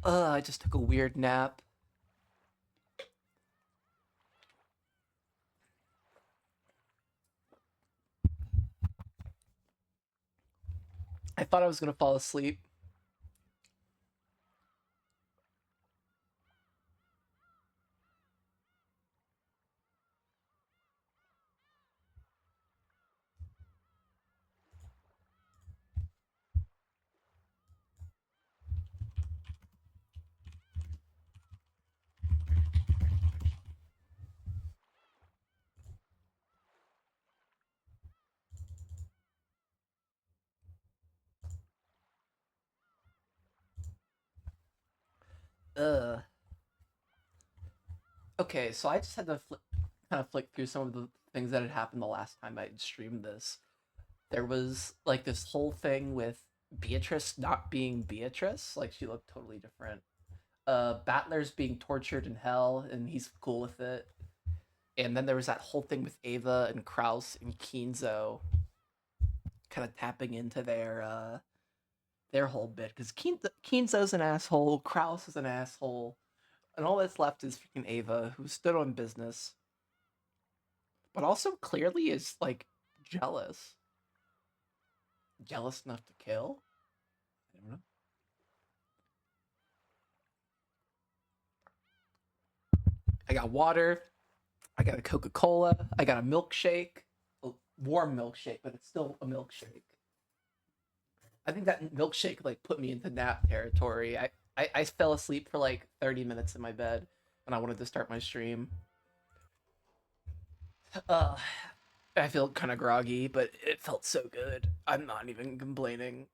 I just took a weird nap. I thought I was gonna fall asleep. Ugh. Okay, so I just had to kind of flick through some of the things that had happened the last time I streamed this. There was like this whole thing with Beatrice not being Beatrice, like she looked totally different. Battler's being tortured in hell, and he's cool with it. And then there was that whole thing with Ava and Kraus and Kinzo, kind of tapping into their whole bit because Kinzo's an asshole, Kraus is an asshole, and all that's left is freaking Ava, who stood on business, but also clearly is like jealous, jealous enough to kill. I don't know. I got water. I got a Coca-Cola. I got a milkshake, a warm milkshake, but it's still a milkshake. I think that milkshake like put me into nap territory. I fell asleep for like 30 minutes in my bed when I wanted to start my stream. Uh, I feel kind of groggy, but it felt so good. I'm not even complaining.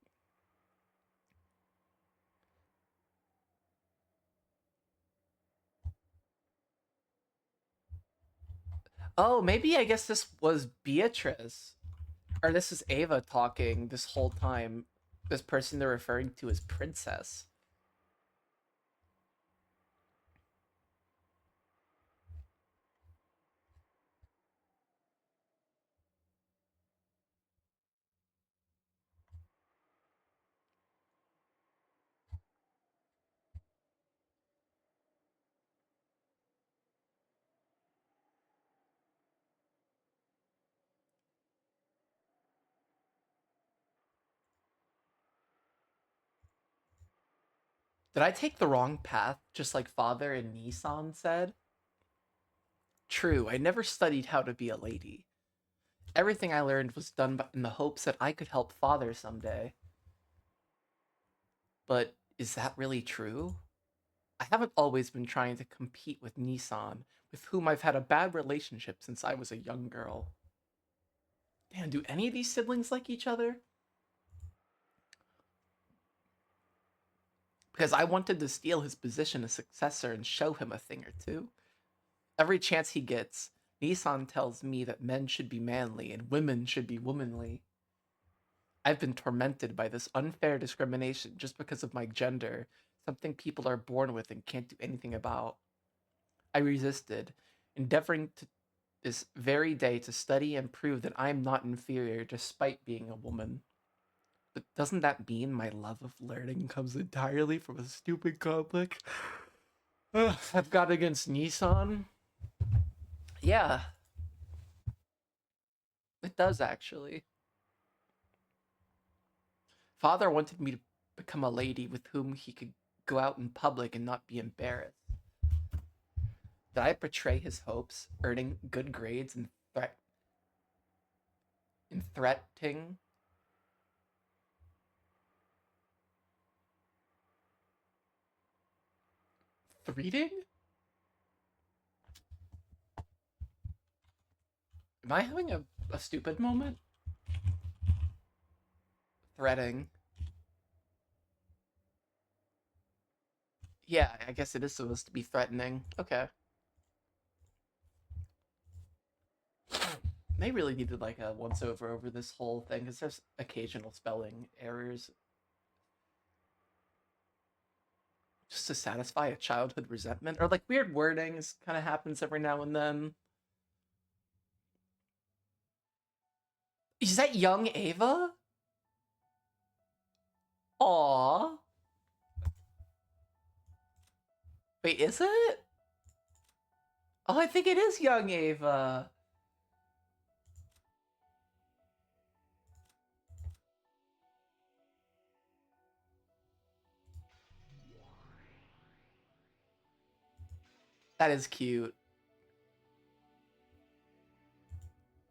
Oh, maybe I guess this was Beatrice. Or this is Ava talking this whole time. This person they're referring to as Princess. Did I take the wrong path, just like Father and Nissan said? True, I never studied how to be a lady. Everything I learned was done in the hopes that I could help Father someday. But is that really true? I haven't always been trying to compete with Nissan, with whom I've had a bad relationship since I was a young girl. Man, do any of these siblings like each other? Because I wanted to steal his position as successor and show him a thing or two. Every chance he gets, Nissan tells me that men should be manly and women should be womanly. I've been tormented by this unfair discrimination just because of my gender, something people are born with and can't do anything about. I resisted, endeavoring to this very day to study and prove that I am not inferior despite being a woman. But doesn't that mean my love of learning comes entirely from a stupid conflict I've got against Nissan? Yeah, it does actually. Father wanted me to become a lady with whom he could go out in public and not be embarrassed. Did I betray his hopes, earning good grades and threatening? Threating? Am I having a stupid moment? Threatening. Yeah, I guess it is supposed to be threatening. Okay. They really needed like a once over this whole thing because there's occasional spelling errors just to satisfy a childhood resentment or like weird wordings kind of happens every now and then. Is that young Ava? Aww. Wait, is it? Oh, I think it is young Ava. That is cute.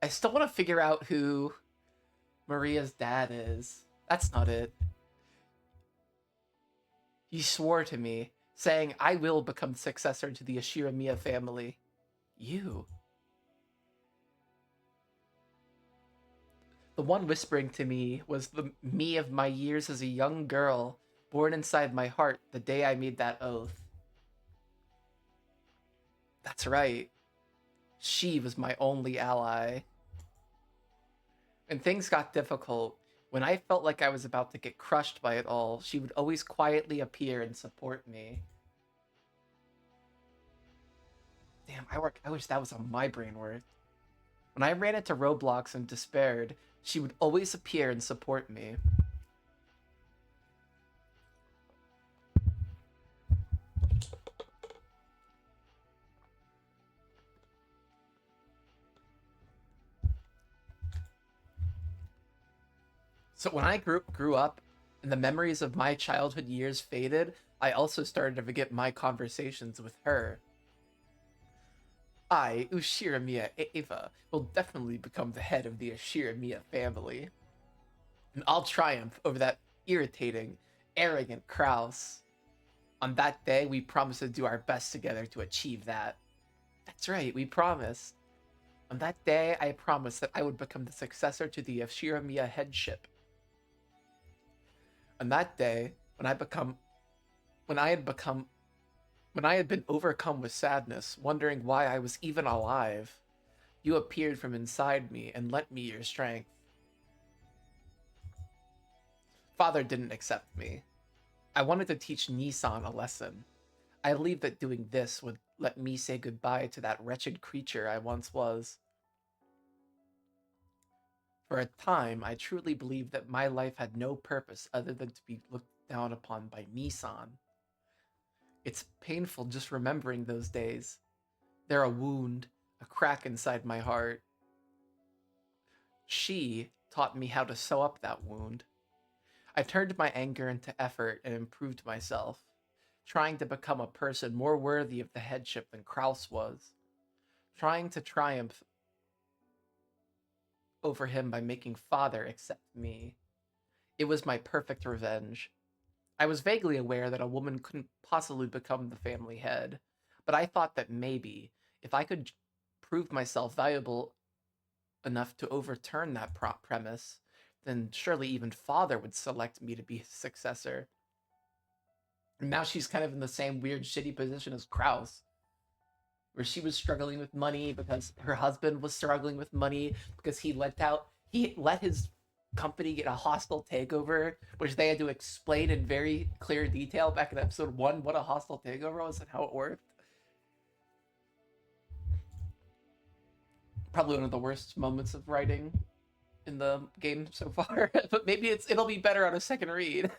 I still want to figure out who Maria's dad is. That's not it. You swore to me, saying I will become successor to the Ashiramiya family. You. The one whispering to me was the me of my years as a young girl, born inside my heart the day I made that oath. That's right. She was my only ally. When things got difficult, when I felt like I was about to get crushed by it all, she would always quietly appear and support me. Damn, I wish that was on my brain worth. When I ran into roadblocks and despaired, she would always appear and support me. So when I grew up and the memories of my childhood years faded, I also started to forget my conversations with her. I, Ushiramiya Eva, will definitely become the head of the Ushiramiya family. And I'll triumph over that irritating, arrogant Kraus. On that day, we promised to do our best together to achieve that. That's right, we promised. On that day, I promised that I would become the successor to the Ashiramiya headship. On that day, when I had become, when I had been overcome with sadness, wondering why I was even alive, you appeared from inside me and lent me your strength. Father didn't accept me. I wanted to teach Nissan a lesson. I believed that doing this would let me say goodbye to that wretched creature I once was. For a time, I truly believed that my life had no purpose other than to be looked down upon by Nissan. It's painful just remembering those days. They're a wound, a crack inside my heart. She taught me how to sew up that wound. I turned my anger into effort and improved myself, trying to become a person more worthy of the headship than Kraus was, trying to triumph over him by making Father accept me. It was my perfect revenge. I was vaguely aware that a woman couldn't possibly become the family head, but I thought that maybe, if I could prove myself valuable enough to overturn that premise, then surely even Father would select me to be his successor. And now she's kind of in the same weird, shitty position as Kraus, where she was struggling with money because her husband was struggling with money because he let his company get a hostile takeover, which they had to explain in very clear detail back in episode 1 what a hostile takeover was and how it worked. Probably one of the worst moments of writing in the game so far, but maybe it'll be better on a second read.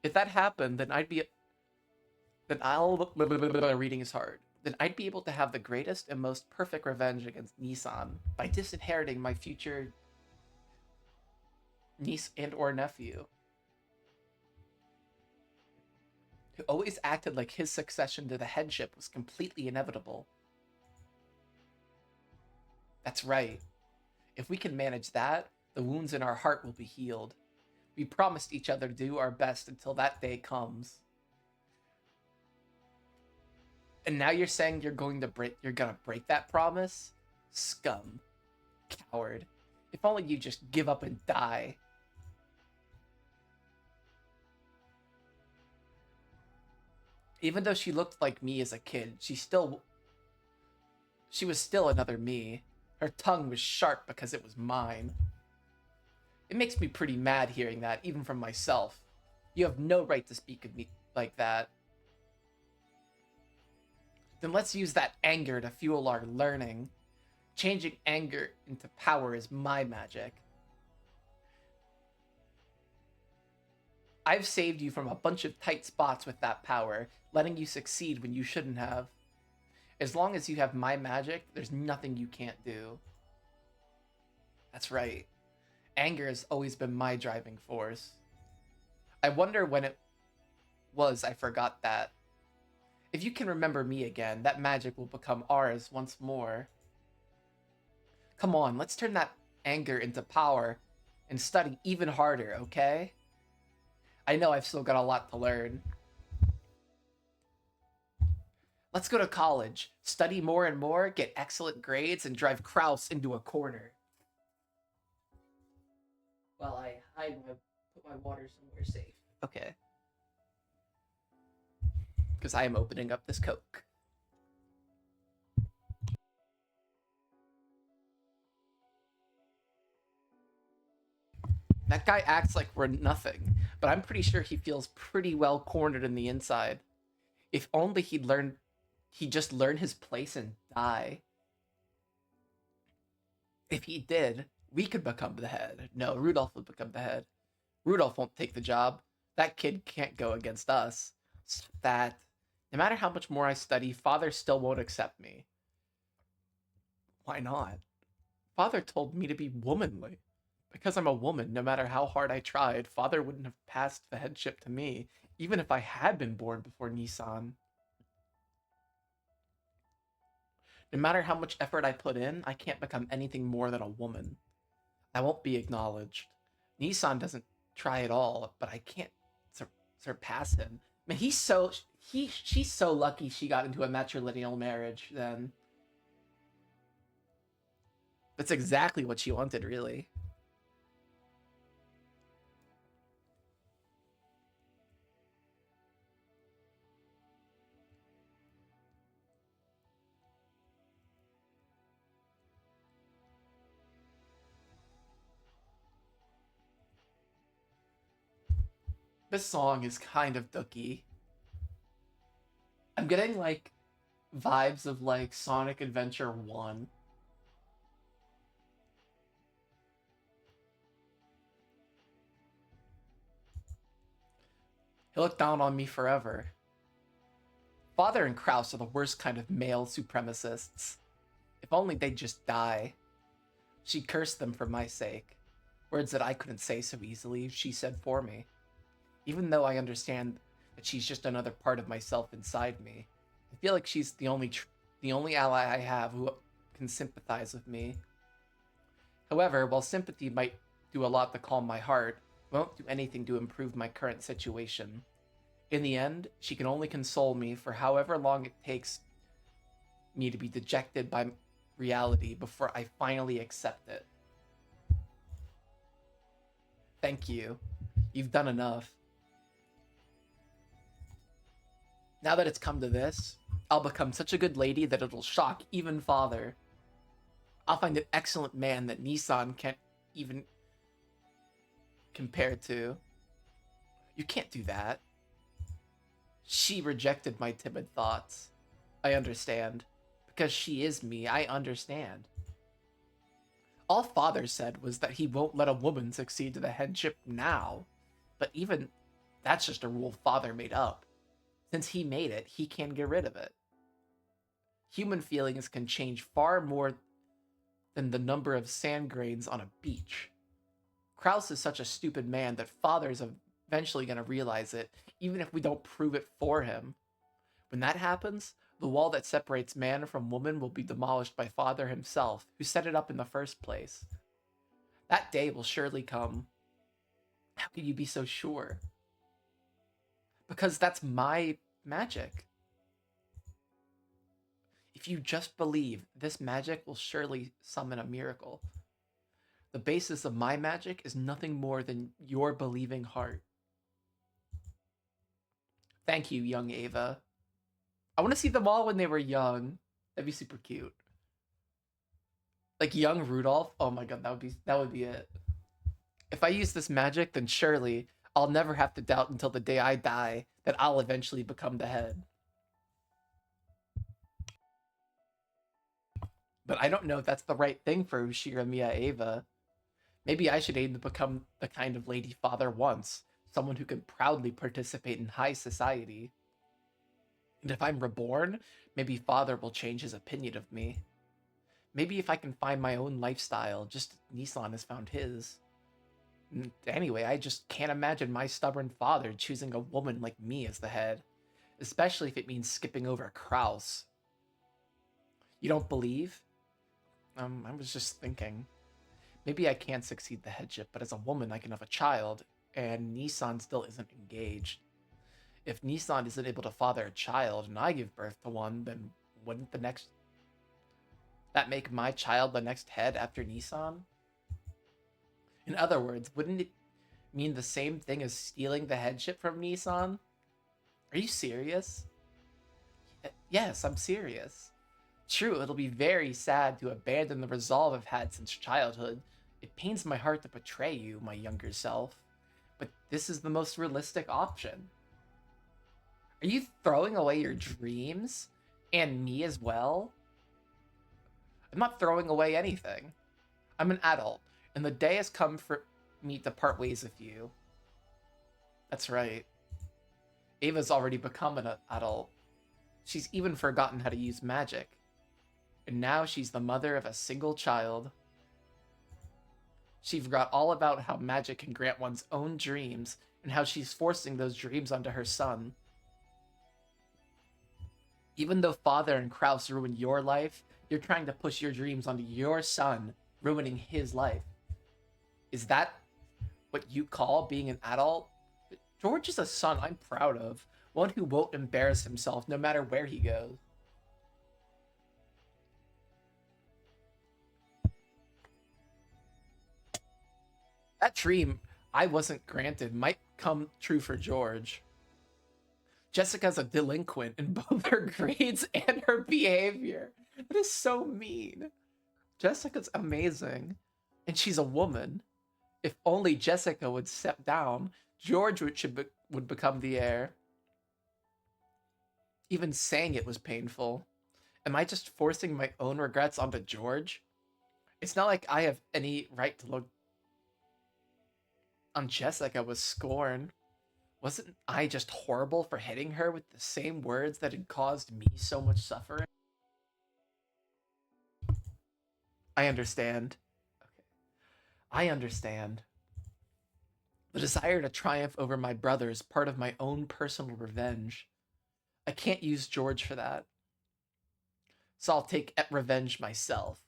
If that happened, then I'll reading is hard. Then I'd be able to have the greatest and most perfect revenge against Nissan by disinheriting my future niece and or nephew, who always acted like his succession to the headship was completely inevitable. That's right. If we can manage that, the wounds in our heart will be healed. We promised each other to do our best until that day comes. And now you're saying you're gonna break that promise? Scum. Coward. If only you just give up and die. Even though she looked like me as a kid, she was still another me. Her tongue was sharp because it was mine. It makes me pretty mad hearing that, even from myself. You have no right to speak of me like that. Then let's use that anger to fuel our learning. Changing anger into power is my magic. I've saved you from a bunch of tight spots with that power, letting you succeed when you shouldn't have. As long as you have my magic, there's nothing you can't do. That's right. Anger has always been my driving force. I wonder when it was I forgot that. If you can remember me again, that magic will become ours once more. Come on, let's turn that anger into power and study even harder, okay? I know I've still got a lot to learn. Let's go to college, study more and more, get excellent grades, and drive Kraus into a corner. While I put my water somewhere safe. Okay. Because I am opening up this Coke. That guy acts like we're nothing, but I'm pretty sure he feels pretty well cornered in the inside. If only he'd just learn his place and die. If he did, we could become the head. No, Rudolph would become the head. Rudolph won't take the job. That kid can't go against us. That, no matter how much more I study, Father still won't accept me. Why not? Father told me to be womanly. Because I'm a woman, no matter how hard I tried, Father wouldn't have passed the headship to me, even if I had been born before Nissan. No matter how much effort I put in, I can't become anything more than a woman. I won't be acknowledged. Nissan doesn't try at all, but I can't surpass him. Man, she's so lucky she got into a matrilineal marriage then. That's exactly what she wanted, really. This song is kind of dooky. I'm getting like vibes of like Sonic Adventure 1. He'll look down on me forever. Father and Kraus are the worst kind of male supremacists. If only they'd just die. She cursed them for my sake. Words that I couldn't say so easily, she said for me. Even though I understand that she's just another part of myself inside me, I feel like she's the only ally I have who can sympathize with me. However, while sympathy might do a lot to calm my heart, it won't do anything to improve my current situation. In the end, she can only console me for however long it takes me to be dejected by reality before I finally accept it. Thank you. You've done enough. Now that it's come to this, I'll become such a good lady that it'll shock even Father. I'll find an excellent man that Nissan can't even compare to. You can't do that. She rejected my timid thoughts. I understand. Because she is me, I understand. All Father said was that he won't let a woman succeed to the headship now. But even that's just a rule Father made up. Since he made it, he can get rid of it. Human feelings can change far more than the number of sand grains on a beach. Kraus is such a stupid man that Father's eventually going to realize it, even if we don't prove it for him. When that happens, the wall that separates man from woman will be demolished by Father himself, who set it up in the first place. That day will surely come. How can you be so sure? Because that's my magic. If you just believe, this magic will surely summon a miracle. The basis of my magic is nothing more than your believing heart. Thank you, young Ava. I want to see them all when they were young. That'd be super cute. Like young Rudolph. Oh my god, that would be it. If I use this magic, then surely I'll never have to doubt until the day I die that I'll eventually become the head. But I don't know if that's the right thing for Ushira Mia Ava. Maybe I should aim to become the kind of lady Father wants, someone who can proudly participate in high society. And if I'm reborn, maybe father will change his opinion of me. Maybe if I can find my own lifestyle, just as Nissan has found his. Anyway, I just can't imagine my stubborn father choosing a woman like me as the head, especially if it means skipping over Kraus. You don't believe? I was just thinking. Maybe I can't succeed the headship, but as a woman, I can have a child, and Nissan still isn't engaged. If Nissan isn't able to father a child and I give birth to one, then wouldn't that make my child the next head after Nissan? In other words, wouldn't it mean the same thing as stealing the headship from Nissan? Are you serious? Yes, I'm serious. True, it'll be very sad to abandon the resolve I've had since childhood. It pains my heart to betray you, my younger self. But this is the most realistic option. Are you throwing away your dreams? And me as well? I'm not throwing away anything. I'm an adult, and the day has come for me to part ways with you. That's right. Ava's already become an adult. She's even forgotten how to use magic. And now she's the mother of a single child. She forgot all about how magic can grant one's own dreams, and how she's forcing those dreams onto her son. Even though Father and Kraus ruined your life, you're trying to push your dreams onto your son, ruining his life. Is that what you call being an adult? George is a son I'm proud of, one who won't embarrass himself no matter where he goes. That dream I wasn't granted might come true for George. Jessica's a delinquent in both her grades and her behavior. That is so mean. Jessica's amazing. And she's a woman. If only Jessica would step down, George would become the heir. Even saying it was painful. Am I just forcing my own regrets onto George? It's not like I have any right to look on Jessica with scorn. Wasn't I just horrible for hitting her with the same words that had caused me so much suffering? I understand. Okay. I understand. The desire to triumph over my brother is part of my own personal revenge. I can't use George for that. So I'll take revenge myself.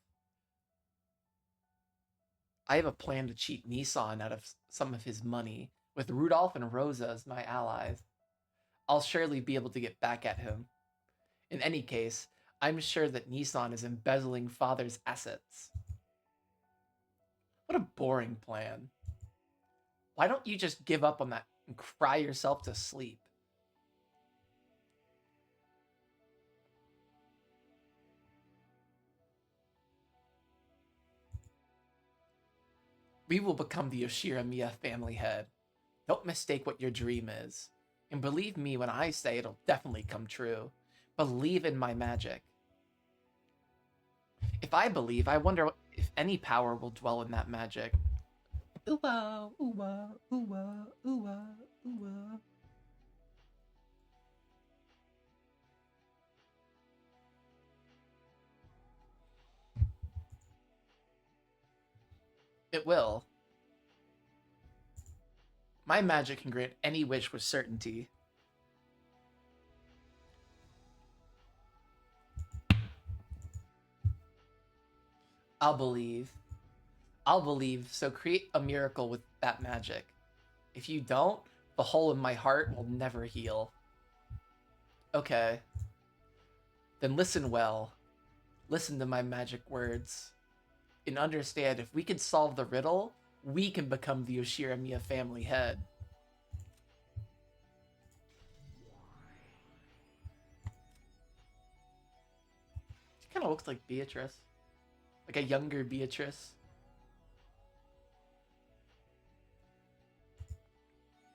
I have a plan to cheat Nissan out of some of his money, with Rudolph and Rosa as my allies. I'll surely be able to get back at him. In any case, I'm sure that Nissan is embezzling Father's assets. What a boring plan. Why don't you just give up on that and cry yourself to sleep? We will become the Yoshiramiya family head. Don't mistake what your dream is. And believe me when I say it'll definitely come true. Believe in my magic. If I believe, I wonder if any power will dwell in that magic. Ooh-ah, ooh-ah, ooh-ah, ooh-ah, ooh-ah. It will. My magic can grant any wish with certainty. I'll believe. I'll believe, so create a miracle with that magic. If you don't, the hole in my heart will never heal. Okay. Then listen well. Listen to my magic words. And understand, if we can solve the riddle, we can become the Yoshiramiya family head. She kind of looks like Beatrice. Like a younger Beatrice.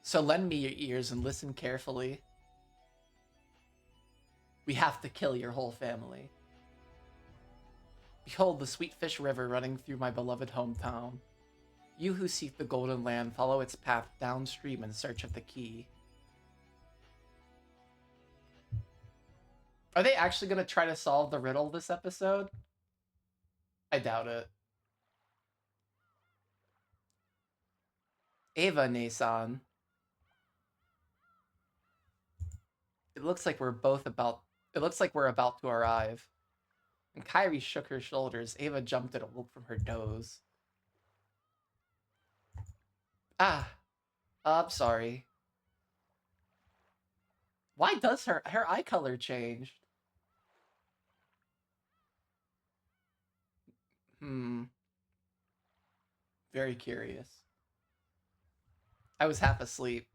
So lend me your ears and listen carefully. We have to kill your whole family. Behold the sweet fish river running through my beloved hometown. You who seek the Golden Land, follow its path downstream in search of the key. Are they actually going to try to solve the riddle this episode? I doubt it. Ava Nason. It looks like we're about to arrive. And Kyrie shook her shoulders. Ava jumped and awoke from her doze. Ah, I'm sorry. Why does her eye color change? Very curious. I was half asleep.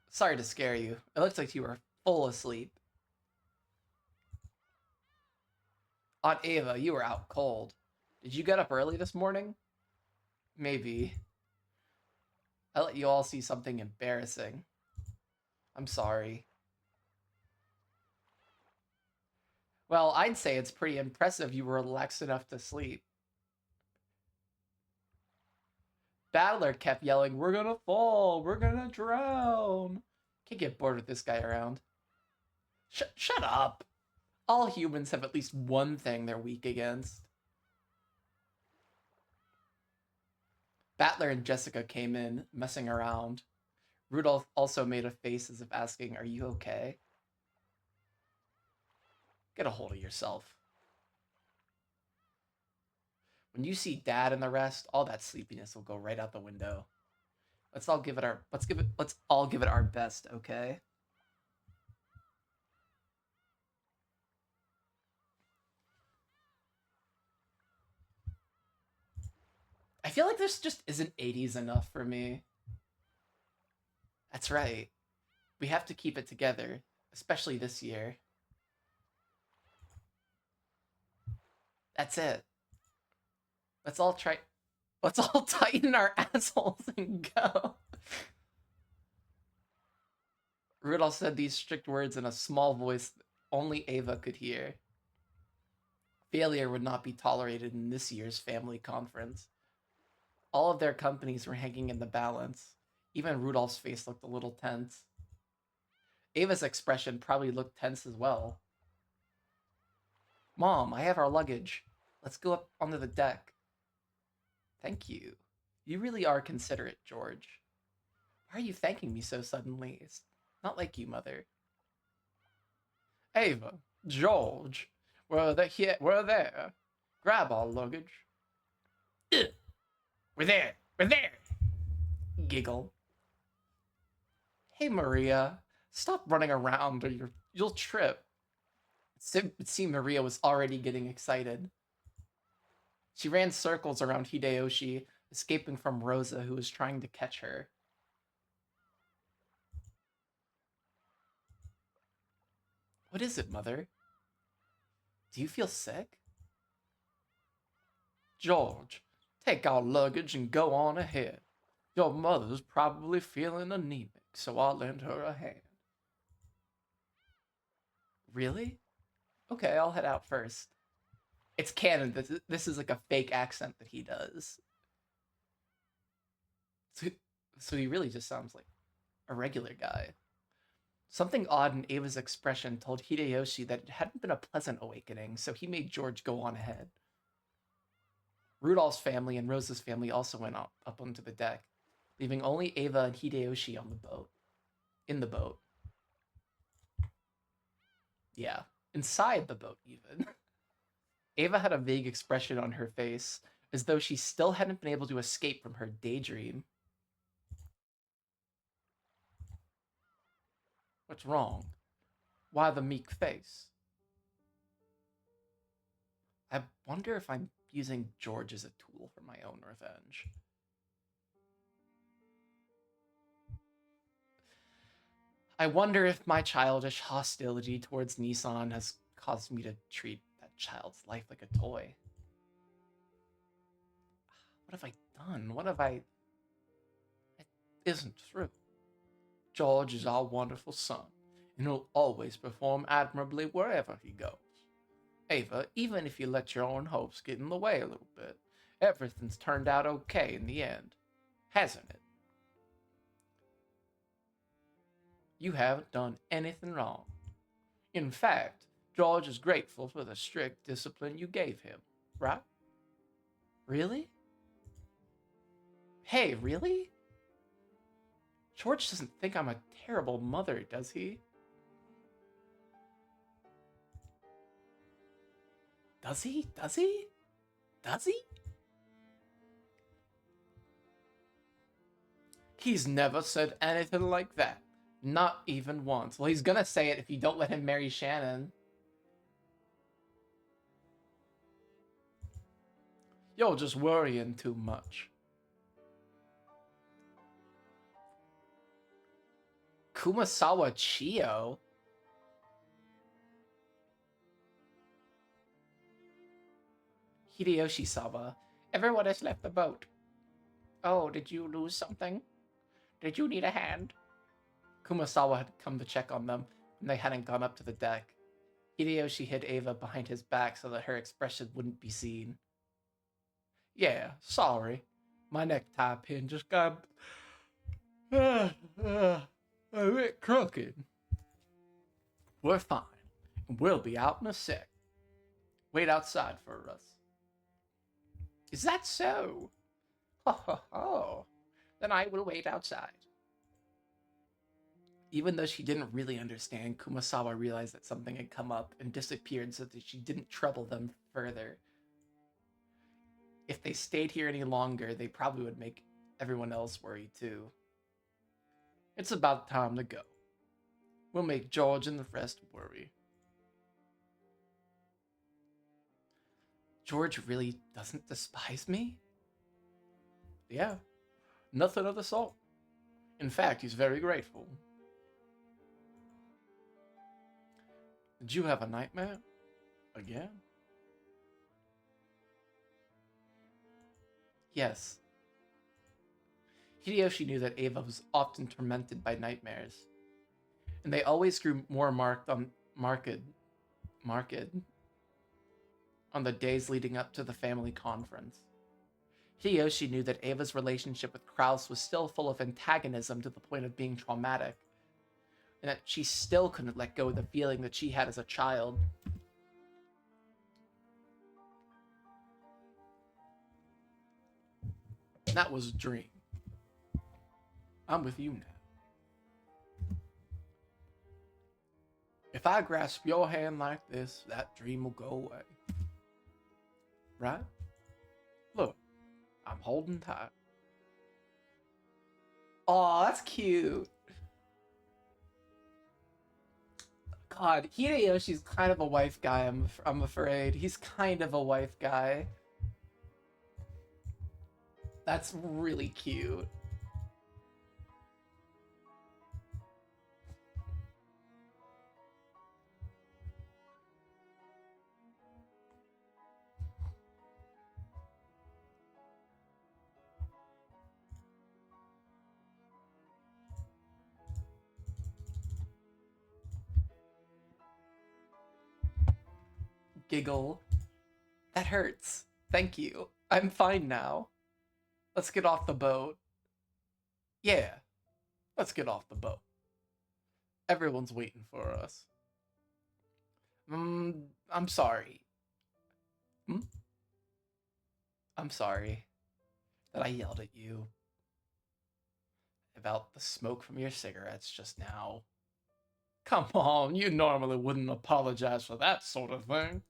Sorry to scare you. It looks like you were full asleep. Aunt Ava, you were out cold. Did you get up early this morning? Maybe. I let you all see something embarrassing. I'm sorry. Well, I'd say it's pretty impressive you were relaxed enough to sleep. Battler kept yelling, "We're gonna fall! We're gonna drown!" Can't get bored with this guy around. Shut up! All humans have at least one thing they're weak against. Battler and Jessica came in, messing around. Rudolph also made a face as if asking, "Are you okay?" Get a hold of yourself. When you see Dad and the rest, all that sleepiness will go right out the window. Let's all give it our best, okay? I feel like this just isn't 80s enough for me. That's right. We have to keep it together, especially this year. That's it. Let's all tighten our assholes and go. Rudolph said these strict words in a small voice only Ava could hear. Failure would not be tolerated in this year's family conference. All of their companies were hanging in the balance. Even Rudolph's face looked a little tense. Ava's expression probably looked tense as well. Mom, I have our luggage. Let's go up onto the deck. Thank you. You really are considerate, George. Why are you thanking me so suddenly? It's not like you, Mother. Ava, George, we're there. Grab our luggage. Ugh. We're there. Giggle. Hey, Maria, stop running around or you'll trip. It seemed Maria was already getting excited. She ran circles around Hideyoshi, escaping from Rosa, who was trying to catch her. What is it, Mother? Do you feel sick? George, take our luggage and go on ahead. Your mother's probably feeling anemic, so I'll lend her a hand. Really? Okay, I'll head out first. It's canon that this is like a fake accent that he does. So he really just sounds like a regular guy. Something odd in Ava's expression told Hideyoshi that it hadn't been a pleasant awakening, so he made George go on ahead. Rudolph's family and Rosa's family also went up onto the deck, leaving only Ava and Hideyoshi on the boat. In the boat. Yeah, inside the boat, even. Ava had a vague expression on her face, as though she still hadn't been able to escape from her daydream. What's wrong? Why the meek face? I wonder if I'm using George as a tool for my own revenge. I wonder if my childish hostility towards Nissan has caused me to treat that child's life like a toy. What have I done? What have I... It isn't true. George is our wonderful son, and he'll always perform admirably wherever he goes. Ava, even if you let your own hopes get in the way a little bit, Everything's turned out okay in the end, hasn't it? You haven't done anything wrong. In fact, George is grateful for the strict discipline you gave him, right? Really? Hey, really? George doesn't think I'm a terrible mother, does he? Does he? Does he? Does he? He's never said anything like that. Not even once. Well, he's gonna say it if you don't let him marry Shannon. You're just worrying too much. Kumasawa Chio? Hideyoshi-sama. Everyone has left the boat. Oh, did you lose something? Did you need a hand? Kumasawa had come to check on them, and they hadn't gone up to the deck. Hideyoshi hid Ava behind his back so that her expression wouldn't be seen. Yeah, sorry. My necktie pin just got a bit crooked. We're fine. We'll be out in a sec. Wait outside for us. Is that so? Ho ho ho. Then I will wait outside. Even though she didn't really understand, Kumasawa realized that something had come up and disappeared so that she didn't trouble them further. If they stayed here any longer, they probably would make everyone else worry too. It's about time to go. We'll make George and the rest worry. George really doesn't despise me? Yeah, nothing of the sort. In fact, he's very grateful. Did you have a nightmare? Again? Yes. Hideyoshi knew that Ava was often tormented by nightmares, and they always grew more marked on the days leading up to the family conference. Hideyoshi knew that Ava's relationship with Kraus was still full of antagonism to the point of being traumatic, and that she still couldn't let go of the feeling that she had as a child. That was a dream. I'm with you now. If I grasp your hand like this, that dream will go away. Right? Look, I'm holding tight. Aw, that's cute. God, Hideyoshi's kind of a wife guy, I'm afraid. He's kind of a wife guy. That's really cute. Giggle. That hurts. Thank you. I'm fine now. Let's get off the boat. Yeah, let's get off the boat. Everyone's waiting for us. I'm sorry. Hmm? I'm sorry that I yelled at you about the smoke from your cigarettes just now. Come on, you normally wouldn't apologize for that sort of thing.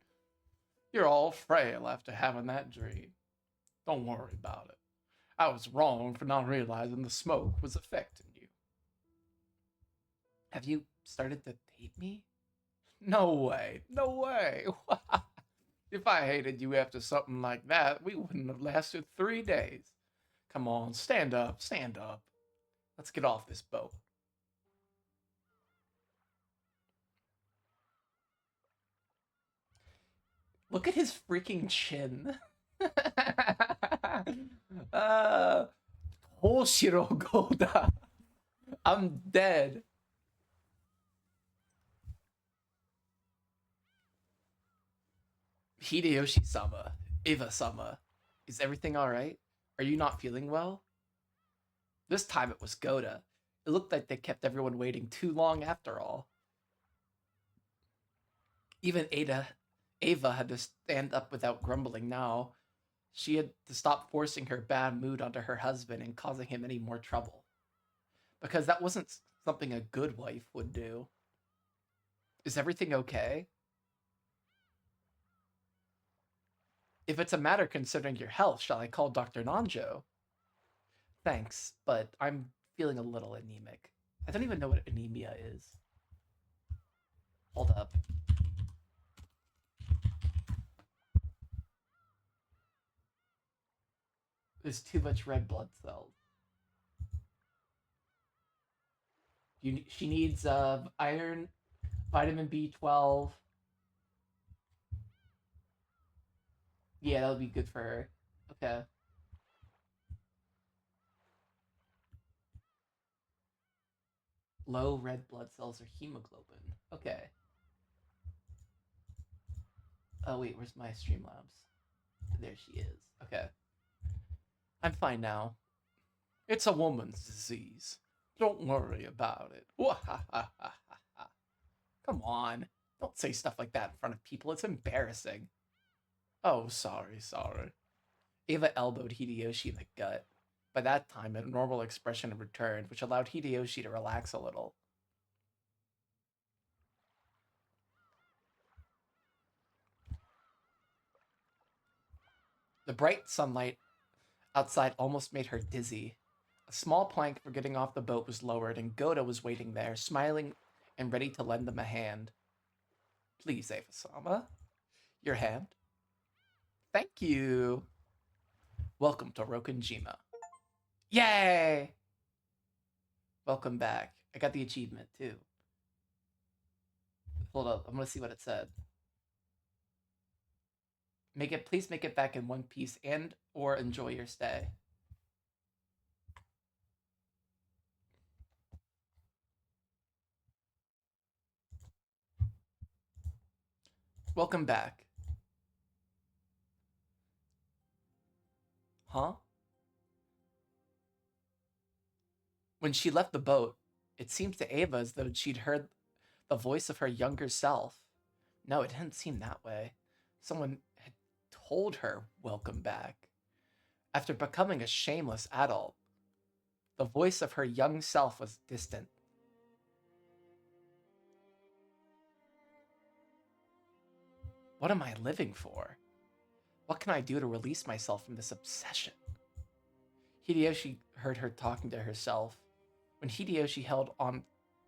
You're all frail after having that dream. Don't worry about it. I was wrong for not realizing the smoke was affecting you. Have you started to hate me? No way. No way. If I hated you after something like that, we wouldn't have lasted 3 days. Come on, stand up, stand up. Let's get off this boat. Look at his freaking chin. Hoshiro Goda. I'm dead. Hideyoshi-sama, Eva-sama, Is everything alright? Are you not feeling well? This time it was Goda. It looked like they kept everyone waiting too long after all. Even Ava had to stand up without grumbling now. She had to stop forcing her bad mood onto her husband and causing him any more trouble. Because that wasn't something a good wife would do. Is everything okay? If it's a matter concerning your health, shall I call Dr. Nanjo? Thanks, but I'm feeling a little anemic. I don't even know what anemia is. Hold up. There's too much red blood cells. She needs iron, vitamin B12. Yeah, that'll be good for her. Okay. Low red blood cells or hemoglobin. Okay. Oh wait, where's my Streamlabs? There she is. Okay. I'm fine now. It's a woman's disease. Don't worry about it. Come on. Don't say stuff like that in front of people. It's embarrassing. Oh, sorry. Ava elbowed Hideyoshi in the gut. By that time, a normal expression had returned, which allowed Hideyoshi to relax a little. The bright sunlight outside almost made her dizzy. A small plank for getting off the boat was lowered, and Goda was waiting there, smiling and ready to lend them a hand. Please, Ava-sama. Your hand? Thank you. Welcome to Rokunjima. Yay! Welcome back. I got the achievement, too. Hold up, I'm gonna see what it said. Please make it back in one piece and or enjoy your stay. Welcome back. Huh? When she left the boat, it seemed to Ava as though she'd heard the voice of her younger self. No, it didn't seem that way. Someone had told her, welcome back. After becoming a shameless adult, the voice of her young self was distant. What am I living for? What can I do to release myself from this obsession? Hideyoshi heard her talking to herself. When Hideyoshi held on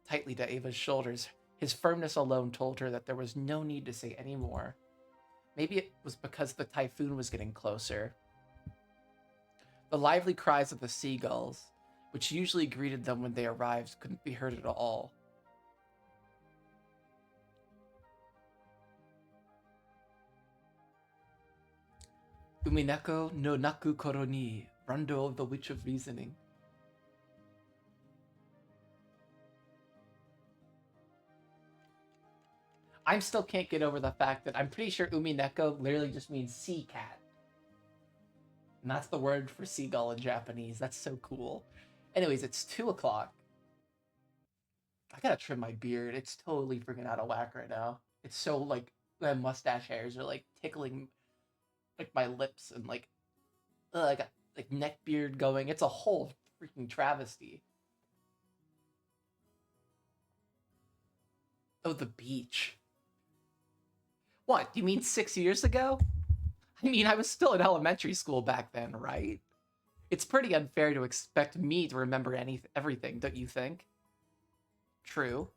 tightly to Ava's shoulders, his firmness alone told her that there was no need to say any more. Maybe it was because the typhoon was getting closer. The lively cries of the seagulls, which usually greeted them when they arrived, couldn't be heard at all. Umineko no naku koro ni, Rondo of the Witch of Reasoning. I still can't get over the fact that I'm pretty sure Umineko literally just means sea cat. And that's the word for seagull in Japanese. That's so cool. Anyways, it's 2 o'clock. I gotta trim my beard. It's totally freaking out of whack right now. It's so, like, my mustache hairs are, like, tickling, like, my lips and, like, I got, like, neck beard going. It's a whole freaking travesty. Oh, the beach. What, you mean 6 years ago? I mean, I was still in elementary school back then, right? It's pretty unfair to expect me to remember everything, don't you think? True.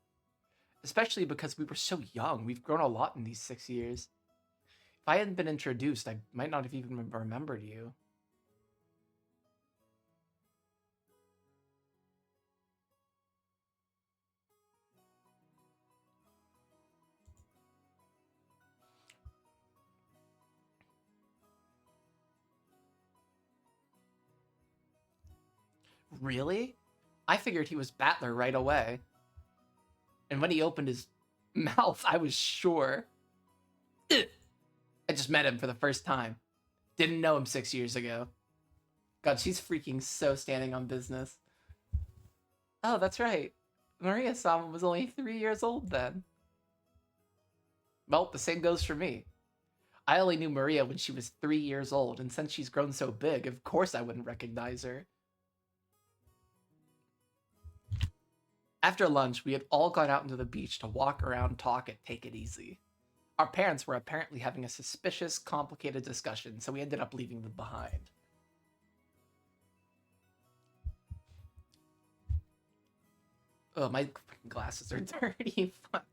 Especially because we were so young. We've grown a lot in these 6 years. If I hadn't been introduced, I might not have even remembered you. Really? I figured he was Battler right away. And when he opened his mouth, I was sure. I just met him for the first time. Didn't know him 6 years ago. God, she's freaking so standing on business. Oh, that's right. Maria-sama was only 3 years old then. Well, the same goes for me. I only knew Maria when she was 3 years old, and since she's grown so big, of course I wouldn't recognize her. After lunch, we had all gone out into the beach to walk around, talk, and take it easy. Our parents were apparently having a suspicious, complicated discussion, so we ended up leaving them behind. Oh, my glasses are dirty. Fuck.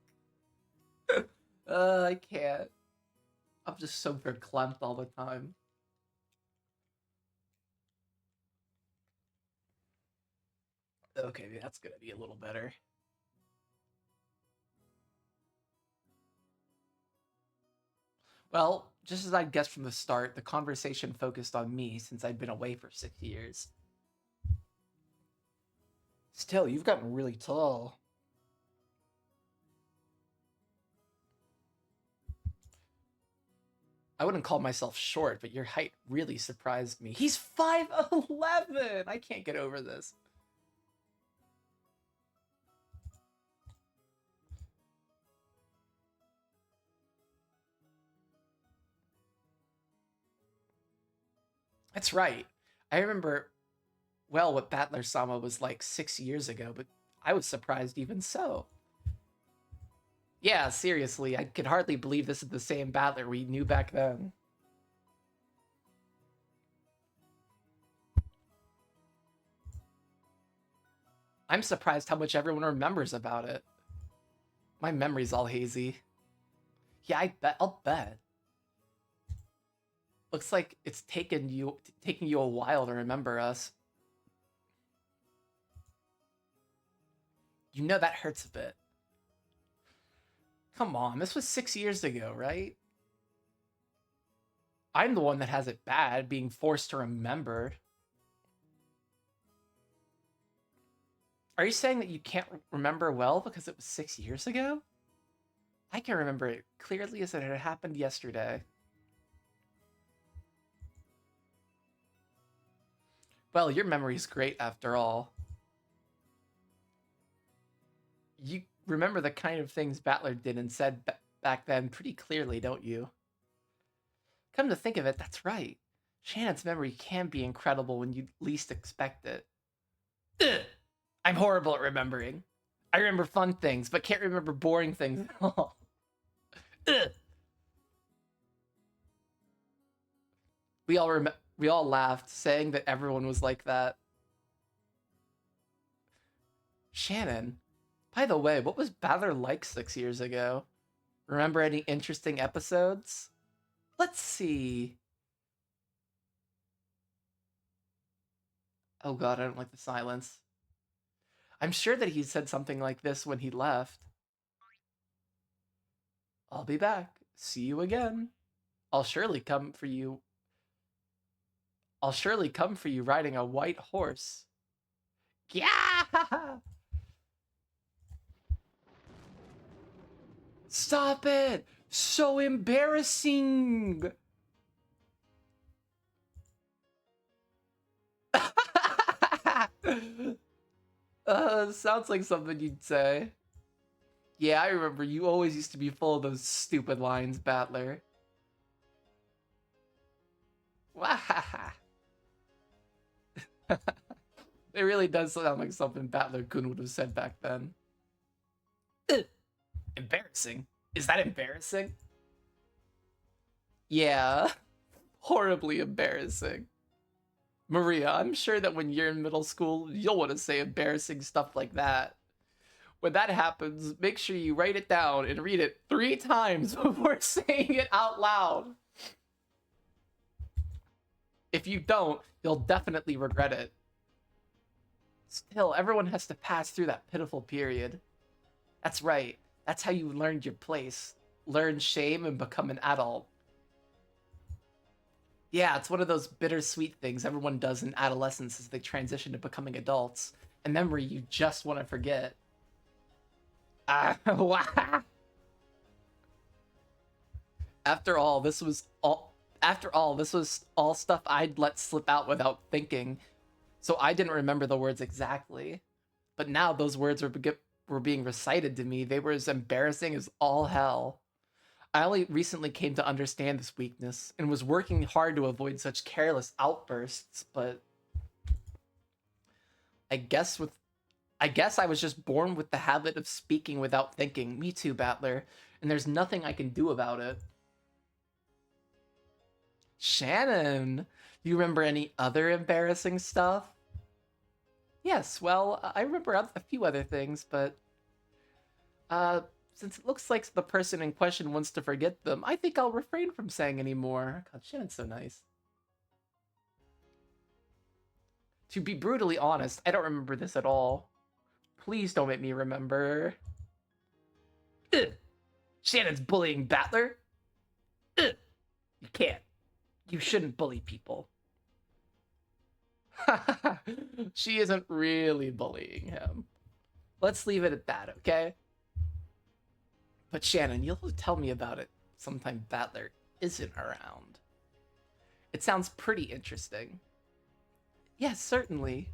I can't. I'm just so verklempt all the time. Okay, that's gonna be a little better. Well, just as I'd guessed from the start, the conversation focused on me since I'd been away for 6 years. Still, you've gotten really tall. I wouldn't call myself short, but your height really surprised me. He's 5'11". I can't get over this. That's right. I remember well what Battler Sama was like 6 years ago, but I was surprised even so. Yeah, seriously, I could hardly believe this is the same Battler we knew back then. I'm surprised how much everyone remembers about it. My memory's all hazy. Yeah, I'll bet. Looks like it's taking you a while to remember us. You know that hurts a bit. Come on, this was 6 years ago, right? I'm the one that has it bad, being forced to remember. Are you saying that you can't remember well because it was 6 years ago? I can remember it clearly as it had happened yesterday. Well, your memory's great after all. You remember the kind of things Battler did and said back then pretty clearly, don't you? Come to think of it, that's right. Shannon's memory can be incredible when you least expect it. Ugh. I'm horrible at remembering. I remember fun things, but can't remember boring things at all. Ugh. We all laughed, saying that everyone was like that. Shannon, by the way, what was Battler like 6 years ago? Remember any interesting episodes? Let's see. Oh god, I don't like the silence. I'm sure that he said something like this when he left. I'll be back. See you again. I'll surely come for you. I'll surely come for you riding a white horse. Yeah! Stop it! So embarrassing! Sounds like something you'd say. Yeah, I remember you always used to be full of those stupid lines, Battler. Wahaha. It really does sound like something Battler-kun would have said back then. Ugh. Embarrassing? Is that embarrassing? Yeah. Horribly embarrassing. Maria, I'm sure that when you're in middle school, you'll want to say embarrassing stuff like that. When that happens, make sure you write it down and read it 3 times before saying it out loud. If you don't, you'll definitely regret it. Still, everyone has to pass through that pitiful period. That's right. That's how you learned your place. Learn shame and become an adult. Yeah, it's one of those bittersweet things everyone does in adolescence as they transition to becoming adults. A memory you just want to forget. Wow. After all, After all, this was all stuff I'd let slip out without thinking, so I didn't remember the words exactly. But now those words were being recited to me. They were as embarrassing as all hell. I only recently came to understand this weakness and was working hard to avoid such careless outbursts, but I guess with I guess I was just born with the habit of speaking without thinking. Me too, Battler, and there's nothing I can do about it. Shannon, do you remember any other embarrassing stuff? Yes, well, I remember a few other things, but uh since it looks like the person in question wants to forget them, I think I'll refrain from saying any more. God, Shannon's so nice. To be brutally honest, I don't remember this at all. Please don't make me remember. Ugh. Shannon's bullying Battler. Ugh. You can't. You shouldn't bully people. She isn't really bullying him. Let's leave it at that, okay? But Shannon, you'll tell me about it sometime Battler isn't around. It sounds pretty interesting. Yes, certainly.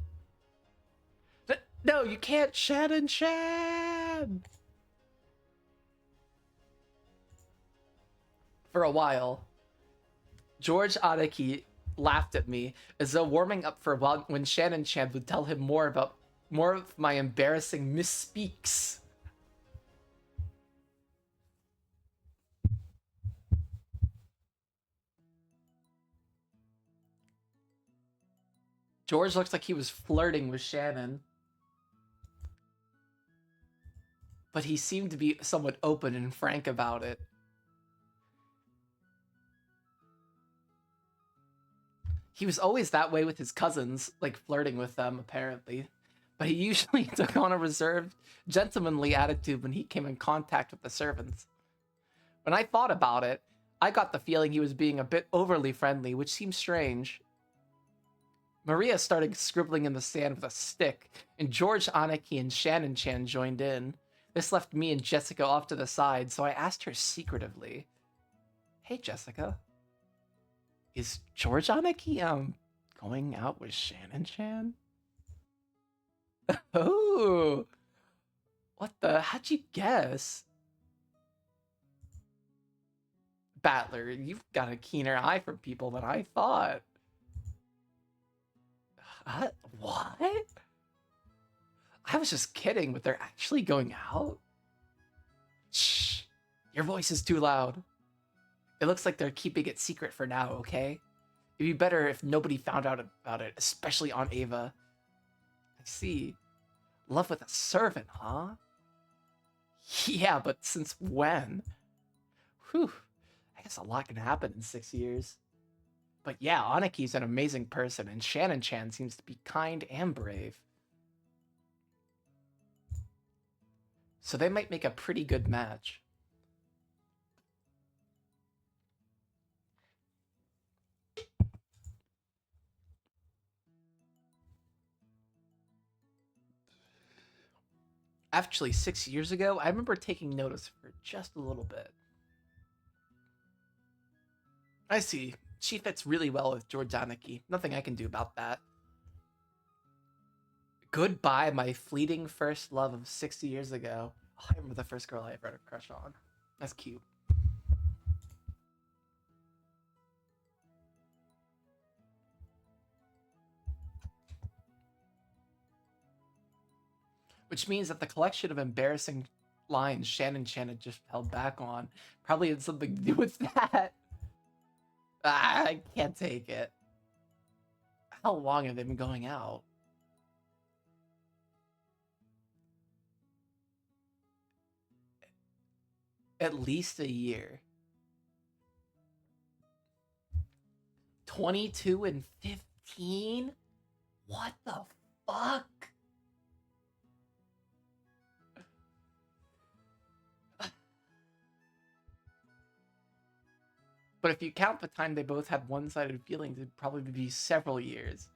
No, you can't, Shannon, Shan! For a while, George Adaki laughed at me as though warming up for when Shannon Chan would tell him more of my embarrassing misspeaks. George looks like he was flirting with Shannon, but he seemed to be somewhat open and frank about it. He was always that way with his cousins, like flirting with them, apparently. But he usually took on a reserved, gentlemanly attitude when he came in contact with the servants. When I thought about it, I got the feeling he was being a bit overly friendly, which seemed strange. Maria started scribbling in the sand with a stick, and George Anaki and Shannon Chan joined in. This left me and Jessica off to the side, so I asked her secretively, "Hey, Jessica, is George Anaki, going out with Shannon Chan?" Oh, how'd you guess? Battler, you've got a keener eye for people than I thought. What? I was just kidding, but they're actually going out? Shh, your voice is too loud. It looks like they're keeping it secret for now, okay? It'd be better if nobody found out about it, especially Aunt Ava. I see. Love with a servant, huh? Yeah, but since when? Whew. I guess a lot can happen in 6 years. But yeah, Anaki's an amazing person, and Shannon Chan seems to be kind and brave. So they might make a pretty good match. Actually, 6 years ago, I remember taking notice for just a little bit. I see. She fits really well with George Anaki. Nothing I can do about that. Goodbye, my fleeting first love of 60 years ago. Oh, I remember the first girl I ever had a crush on. That's cute. Which means that the collection of embarrassing lines Shannon Chan had just held back on probably had something to do with that. I can't take it. How long have they been going out? At least a year. 22 and 15? What the fuck? But if you count the time they both had one-sided feelings, it'd probably be several years.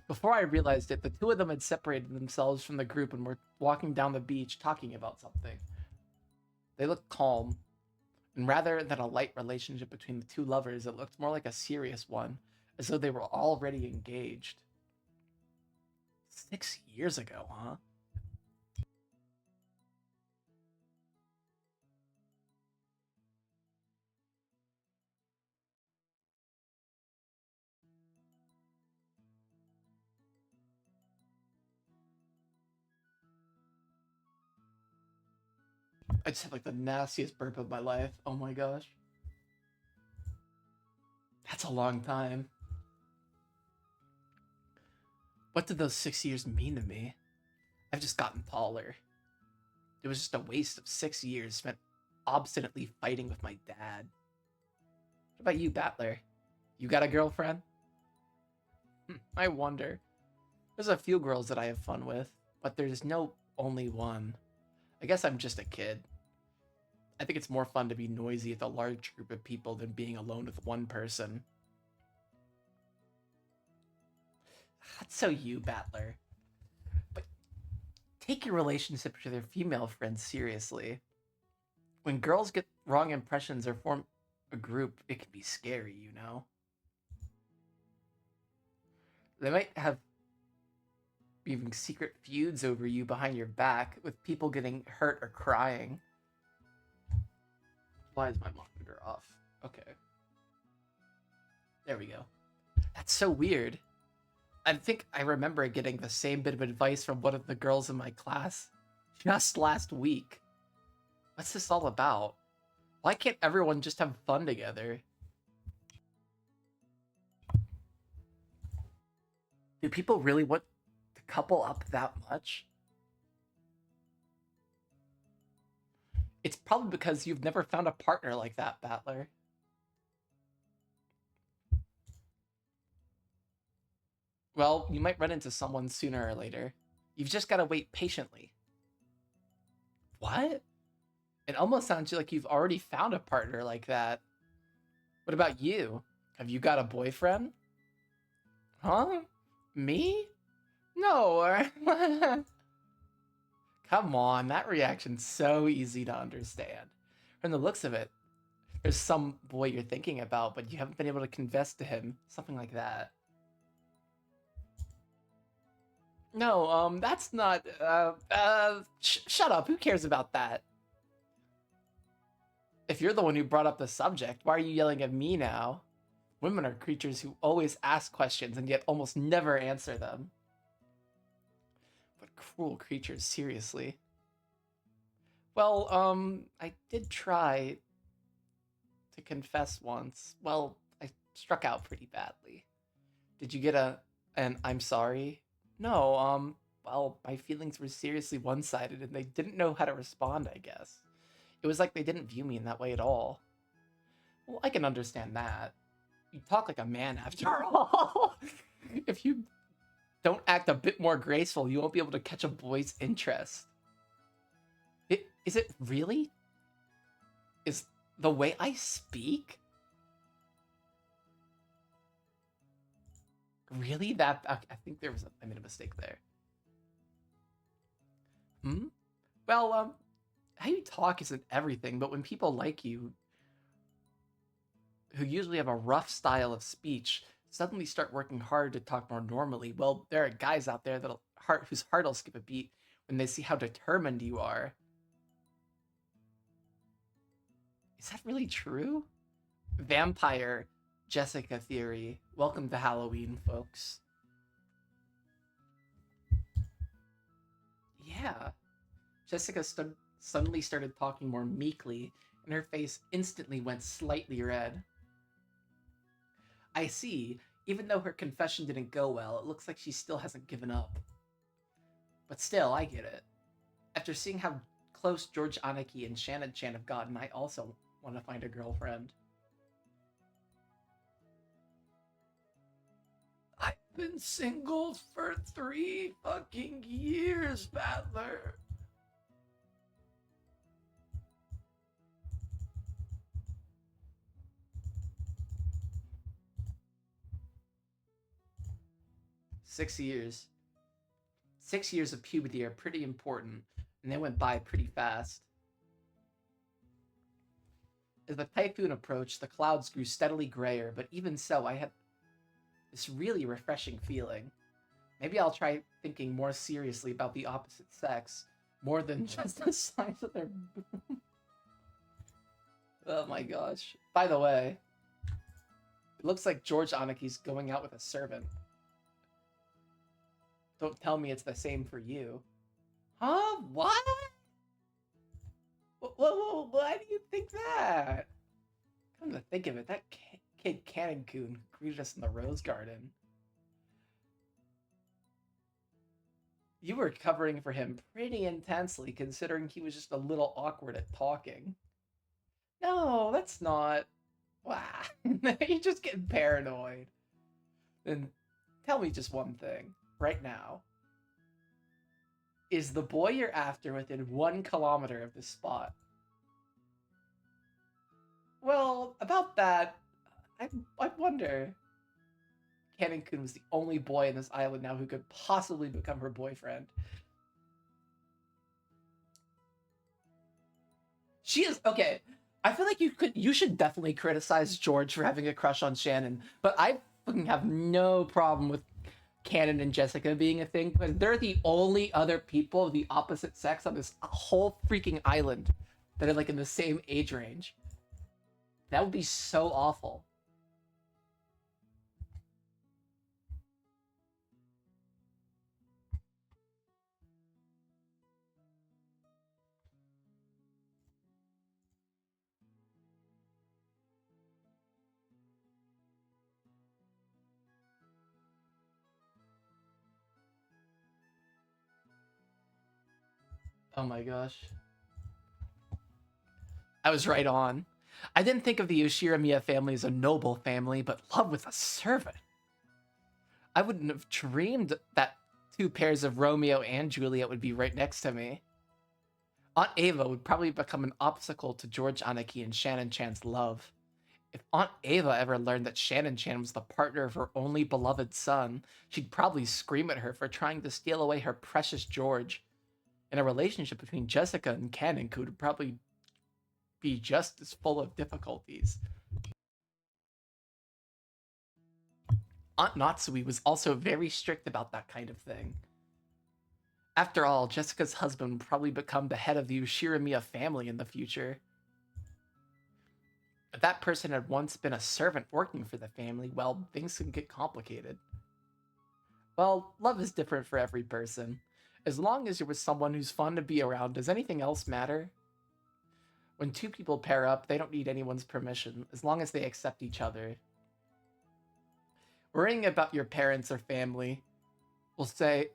Before I realized it, the two of them had separated themselves from the group and were walking down the beach talking about something. They looked calm, and rather than a light relationship between the two lovers, it looked more like a serious one, as though they were already engaged. 6 years ago, huh? I just had like the nastiest burp of my life. Oh my gosh. That's a long time. What did those 6 years mean to me? I've just gotten taller. It was just a waste of 6 years spent obstinately fighting with my dad. What about you, Battler? You got a girlfriend? I wonder. There's a few girls that I have fun with, but there's no only one. I guess I'm just a kid. I think it's more fun to be noisy with a large group of people than being alone with one person. That's so you, Battler. But take your relationship with your female friends seriously. When girls get wrong impressions or form a group, it can be scary, you know? They might have even secret feuds over you behind your back, with people getting hurt or crying. Why is my monitor off? Okay. There we go. That's so weird. I think I remember getting the same bit of advice from one of the girls in my class just last week. What's this all about? Why can't everyone just have fun together? Do people really want to couple up that much? It's probably because you've never found a partner like that, Battler. Well, you might run into someone sooner or later. You've just got to wait patiently. What? It almost sounds like you've already found a partner like that. What about you? Have you got a boyfriend? Huh? Me? No. Come on, that reaction's so easy to understand. From the looks of it, there's some boy you're thinking about, but you haven't been able to confess to him. Something like that. No, that's not, shut up. Who cares about that? If you're the one who brought up the subject, why are you yelling at me now? Women are creatures who always ask questions and yet almost never answer them. What cruel creatures, seriously. Well, I did try to confess once. Well, I struck out pretty badly. Did you get an I'm sorry? No, well, my feelings were seriously one-sided and they didn't know how to respond, I guess. It was like they didn't view me in that way at all. Well, I can understand that. You talk like a man after all. If you don't act a bit more graceful, you won't be able to catch a boy's interest. Is it really? Is the way I speak? Really? I think I made a mistake there. Hmm? Well, how you talk isn't everything, but when people like you, who usually have a rough style of speech, suddenly start working hard to talk more normally, well, there are guys out there whose heart will skip a beat when they see how determined you are. Is that really true? Vampire Jessica theory. Welcome to Halloween, folks. Yeah. Jessica suddenly started talking more meekly, and her face instantly went slightly red. I see. Even though her confession didn't go well, it looks like she still hasn't given up. But still, I get it. After seeing how close George Aniki and Shannon Chan have gotten, I also want to find a girlfriend. I've been single for 3 fucking years, Battler. Six years. 6 years of puberty are pretty important, and they went by pretty fast. As the typhoon approached, the clouds grew steadily grayer, but even so, I had this really refreshing feeling. Maybe I'll try thinking more seriously about the opposite sex, more than just the size of their boom. Oh my gosh. By the way, it looks like George Anaki's going out with a servant. Don't tell me it's the same for you. Huh? What? Why do you think that? Come to think of it, that kid Cannon-kun greeted us in the Rose Garden. You were covering for him pretty intensely, considering he was just a little awkward at talking. No, that's not. Wow. You're just getting paranoid. Then tell me just one thing, right now. Is the boy you're after within 1 kilometer of this spot? Well, about that, I wonder. Cannon-kun was the only boy in this island now who could possibly become her boyfriend. She is okay. I feel like you should definitely criticize George for having a crush on Shannon, but I fucking have no problem with Cannon and Jessica being a thing because they're the only other people of the opposite sex on this whole freaking island that are like in the same age range. That would be so awful. Oh my gosh. I was right on. I didn't think of the Yoshiramiya family as a noble family, but love with a servant. I wouldn't have dreamed that 2 pairs of Romeo and Juliet would be right next to me. Aunt Ava would probably become an obstacle to George Anaki and Shannon Chan's love. If Aunt Ava ever learned that Shannon Chan was the partner of her only beloved son, she'd probably scream at her for trying to steal away her precious George. And a relationship between Jessica and Cannon could probably be just as full of difficulties. Aunt Natsui was also very strict about that kind of thing. After all, Jessica's husband would probably become the head of the Ushiramiya family in the future. If that person had once been a servant working for the family, well, things can get complicated. Well, love is different for every person. As long as you're with someone who's fun to be around, does anything else matter? When 2 people pair up, they don't need anyone's permission, as long as they accept each other. Worrying about your parents or family will say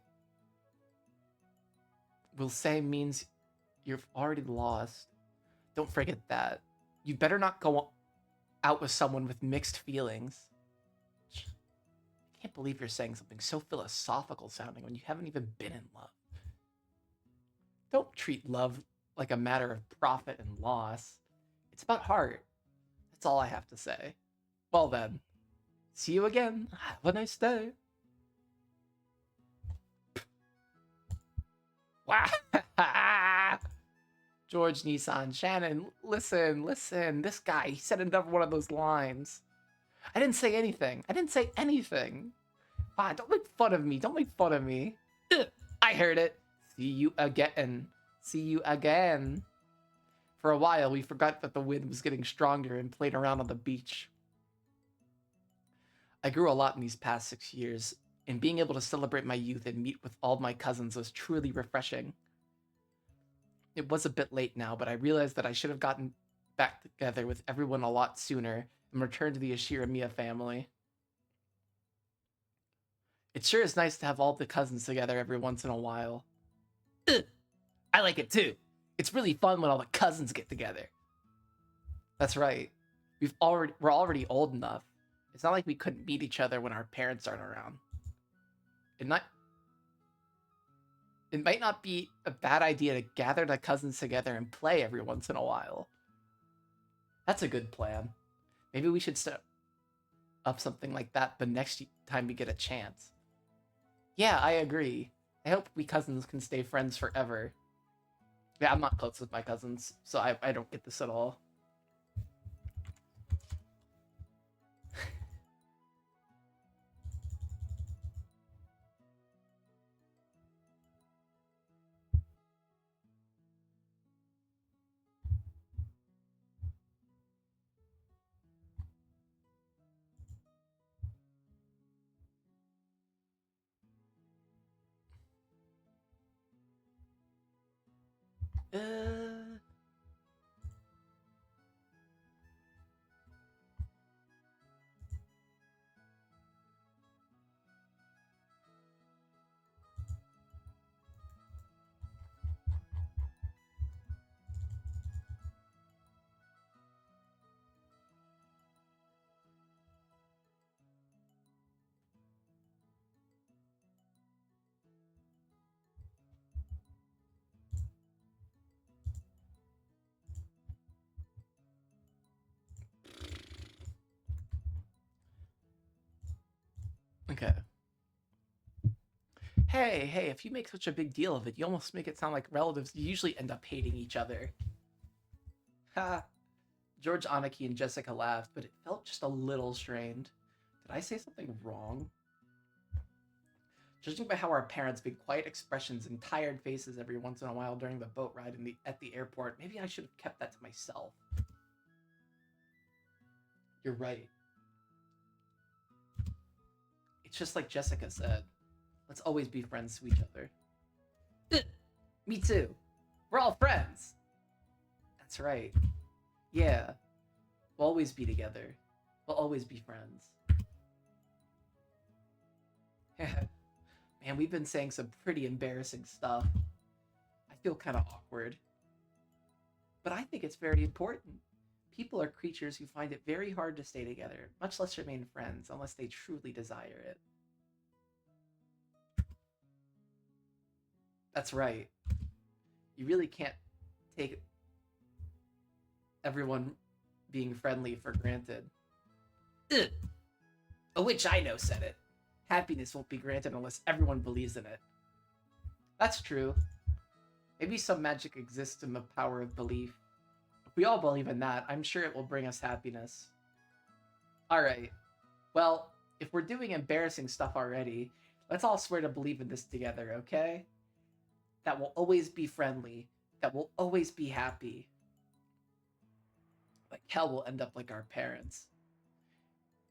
means you've already lost. Don't forget that. You better not go out with someone with mixed feelings. I can't believe you're saying something so philosophical sounding when you haven't even been in love. Don't treat love like a matter of profit and loss. It's about heart. That's all I have to say. Well then, see you again. Have a nice day. Wow. George, Nissan, Shannon, listen. This guy, he said another one of those lines. I didn't say anything. Don't make fun of me. Ugh, I heard it. See you again. For a while, we forgot that the wind was getting stronger and played around on the beach. I grew a lot in these past 6 years, and being able to celebrate my youth and meet with all my cousins was truly refreshing. It was a bit late now, but I realized that I should have gotten back together with everyone a lot sooner and returned to the Ashiramiya family. It sure is nice to have all the cousins together every once in a while. Ugh, I like it too. It's really fun when all the cousins get together. That's right. We're already old enough. It's not like we couldn't meet each other when our parents aren't around. It might not be a bad idea to gather the cousins together and play every once in a while. That's a good plan. Maybe we should set up something like that the next time we get a chance. Yeah, I agree. I hope we cousins can stay friends forever. Yeah, I'm not close with my cousins, so I don't get this at all. Uh, okay. Hey, if you make such a big deal of it, you almost make it sound like relatives usually end up hating each other. Ha. George, Aniki, and Jessica laughed, but it felt just a little strained. Did I say something wrong? Judging by how our parents made quiet expressions and tired faces every once in a while during the boat ride at the airport, maybe I should have kept that to myself. You're right. It's just like Jessica said. Let's always be friends to each other. Me too. We're all friends. That's right. Yeah. We'll always be together. We'll always be friends. Man, we've been saying some pretty embarrassing stuff. I feel kind of awkward. But I think it's very important. People are creatures who find it very hard to stay together, much less remain friends, unless they truly desire it. That's right. You really can't take everyone being friendly for granted. Ugh. A witch I know said it. Happiness won't be granted unless everyone believes in it. That's true. Maybe some magic exists in the power of belief. If we all believe in that, I'm sure it will bring us happiness. Alright. Well, if we're doing embarrassing stuff already, let's all swear to believe in this together, okay? That will always be friendly. That will always be happy. Like hell will end up like our parents.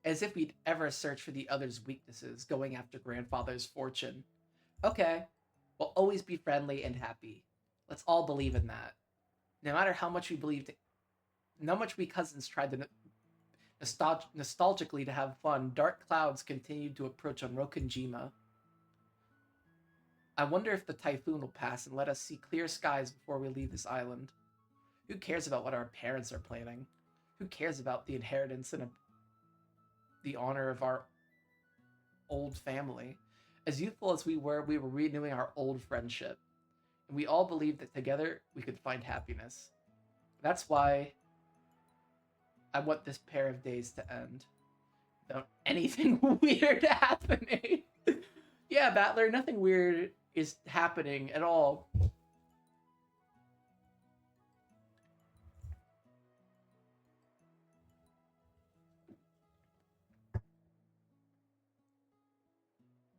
As if we'd ever search for the other's weaknesses, going after grandfather's fortune. Okay, we'll always be friendly and happy. Let's all believe in that. No matter how much we believed, how much we cousins tried to nostalgically to have fun, dark clouds continued to approach on Rokunjima. I wonder if the typhoon will pass and let us see clear skies before we leave this island. Who cares about what our parents are planning? Who cares about the inheritance and the honor of our old family? As youthful as we were renewing our old friendship. And we all believed that together we could find happiness. That's why I want this pair of days to end without anything weird happening. Yeah, Battler, nothing weird is happening at all.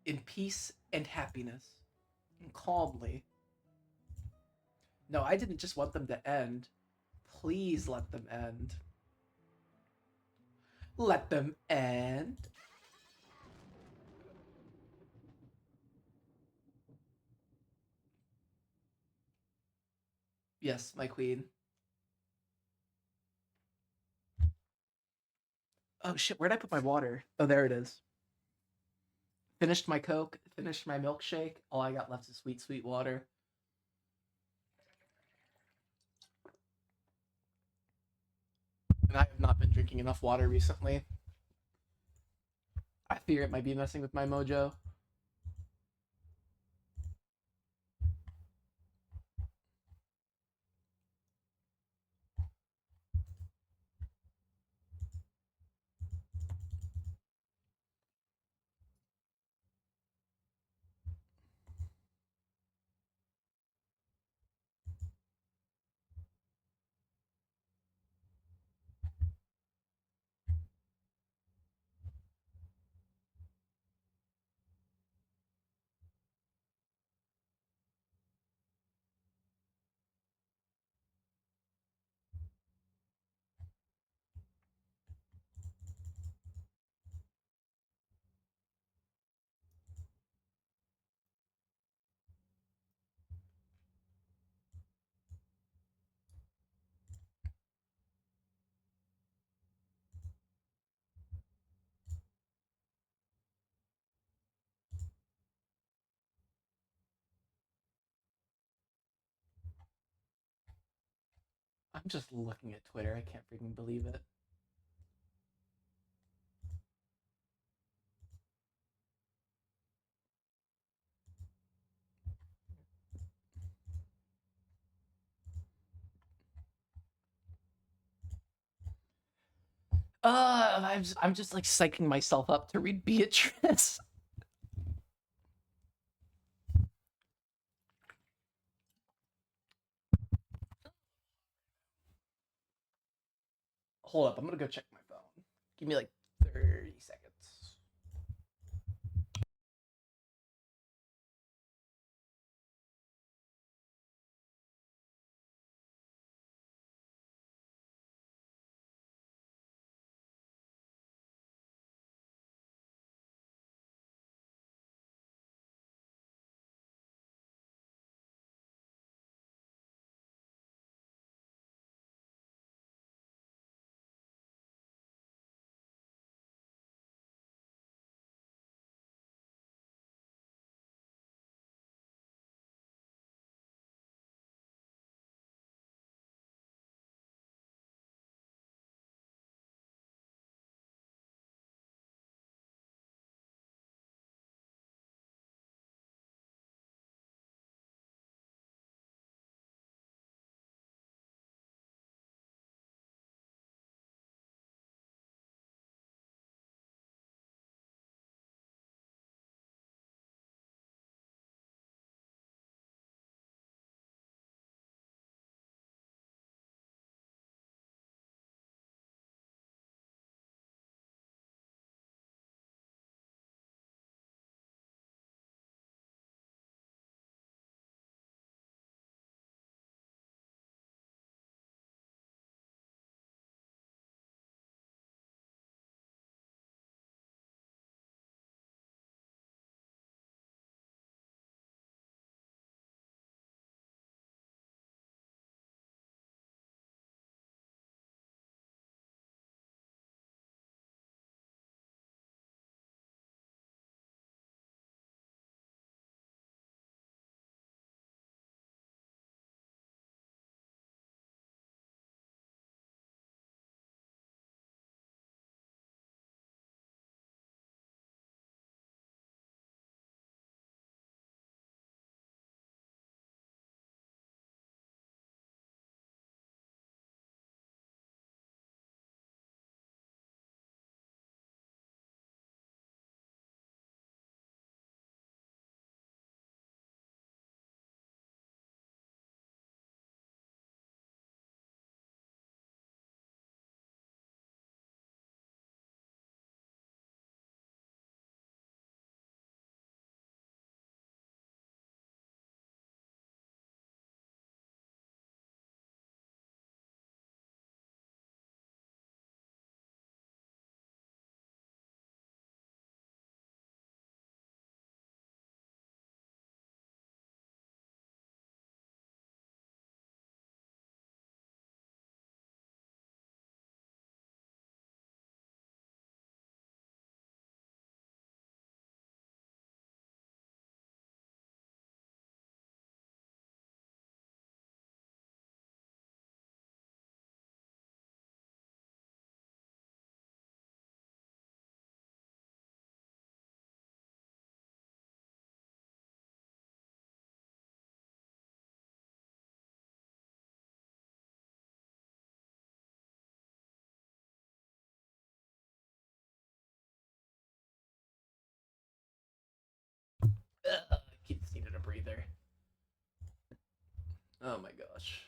In peace and happiness. And calmly. No, I didn't just want them to end. Please let them end. Let them end. Yes, my queen. Oh shit, where'd I put my water? Oh, there it is. Finished my Coke, finished my milkshake. All I got left is sweet, sweet water. And I have not been drinking enough water recently. I fear it might be messing with my mojo. I'm just looking at Twitter. I can't freaking believe it. I'm just like psyching myself up to read Beatrice. Hold up, I'm gonna go check my phone. Give me like 30 seconds. I keep just needed a breather. Oh my gosh.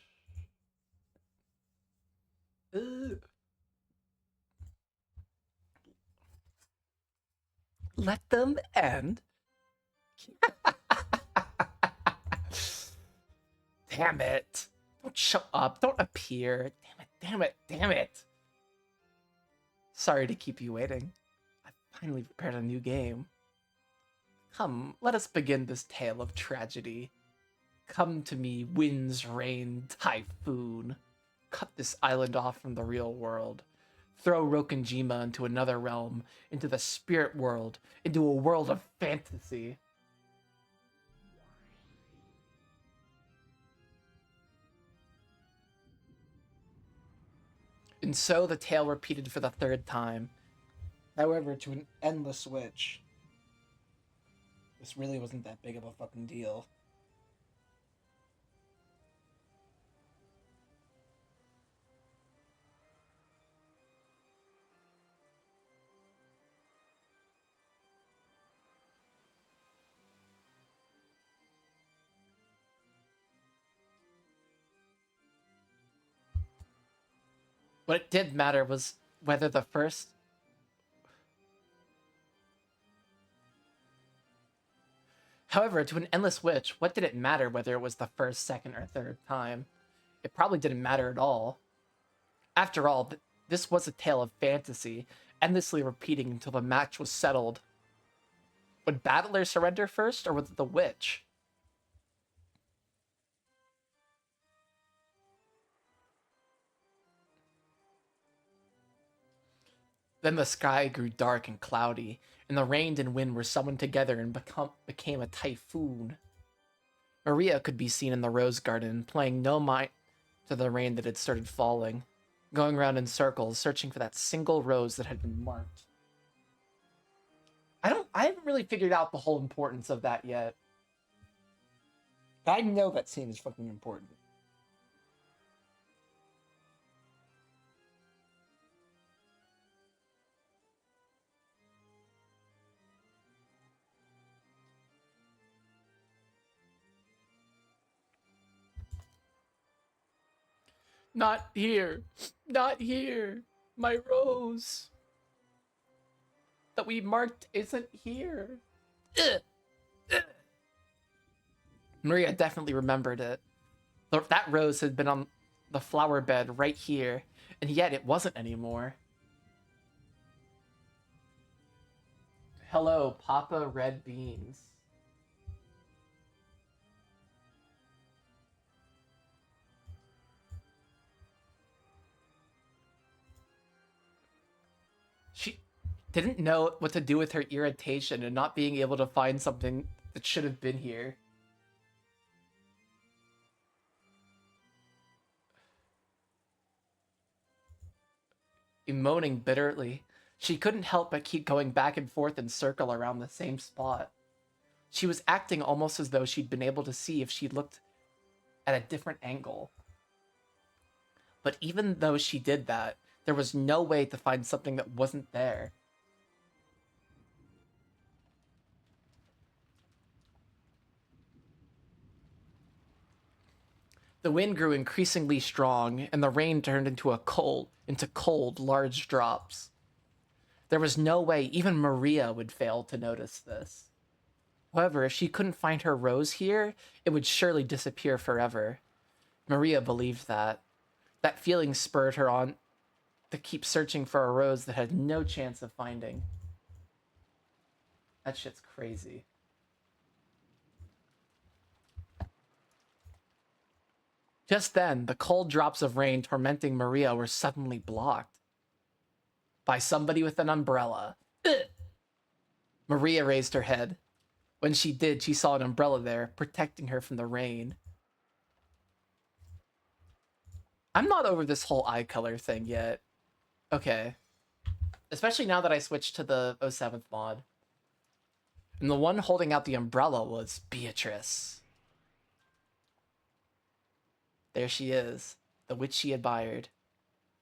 Let them end. Damn it. Don't show up. Don't appear. Damn it, damn it, damn it. Sorry to keep you waiting. I finally prepared a new game. Come, let us begin this tale of tragedy. Come to me, winds, rain, typhoon. Cut this island off from the real world. Throw Rokenjima into another realm, into the spirit world, into a world of fantasy. And so the tale repeated for the third time. However, to an endless witch, this really wasn't that big of a fucking deal. What it did matter was whether the first. However, to an endless witch, what did it matter whether it was the first, second, or third time? It probably didn't matter at all. After all, this was a tale of fantasy, endlessly repeating until the match was settled. Would Battler surrender first, or was it the witch? Then the sky grew dark and cloudy, and the rain and wind were summoned together and became a typhoon. Maria could be seen in the rose garden, playing no mind to the rain that had started falling, going around in circles, searching for that single rose that had been marked. I haven't really figured out the whole importance of that yet. I know that scene is fucking important. Not here. Not here. My rose that we marked isn't here. Ugh. Ugh. Maria definitely remembered it. That rose had been on the flower bed right here, and yet it wasn't anymore. Hello, Papa Red Beans. She didn't know what to do with her irritation and not being able to find something that should have been here. Moaning bitterly, she couldn't help but keep going back and forth in circle around the same spot. She was acting almost as though she'd been able to see if she looked at a different angle. But even though she did that, there was no way to find something that wasn't there. The wind grew increasingly strong, and the rain turned into cold, large drops. There was no way even Maria would fail to notice this. However, if she couldn't find her rose here, it would surely disappear forever. Maria believed that. That feeling spurred her on to keep searching for a rose that had no chance of finding. That shit's crazy. Just then, the cold drops of rain tormenting Maria were suddenly blocked by somebody with an umbrella. Ugh! Maria raised her head. When she did, she saw an umbrella there, protecting her from the rain. I'm not over this whole eye color thing yet. Okay. Especially now that I switched to the 07th mod. And the one holding out the umbrella was Beatrice. There she is, the witch she admired.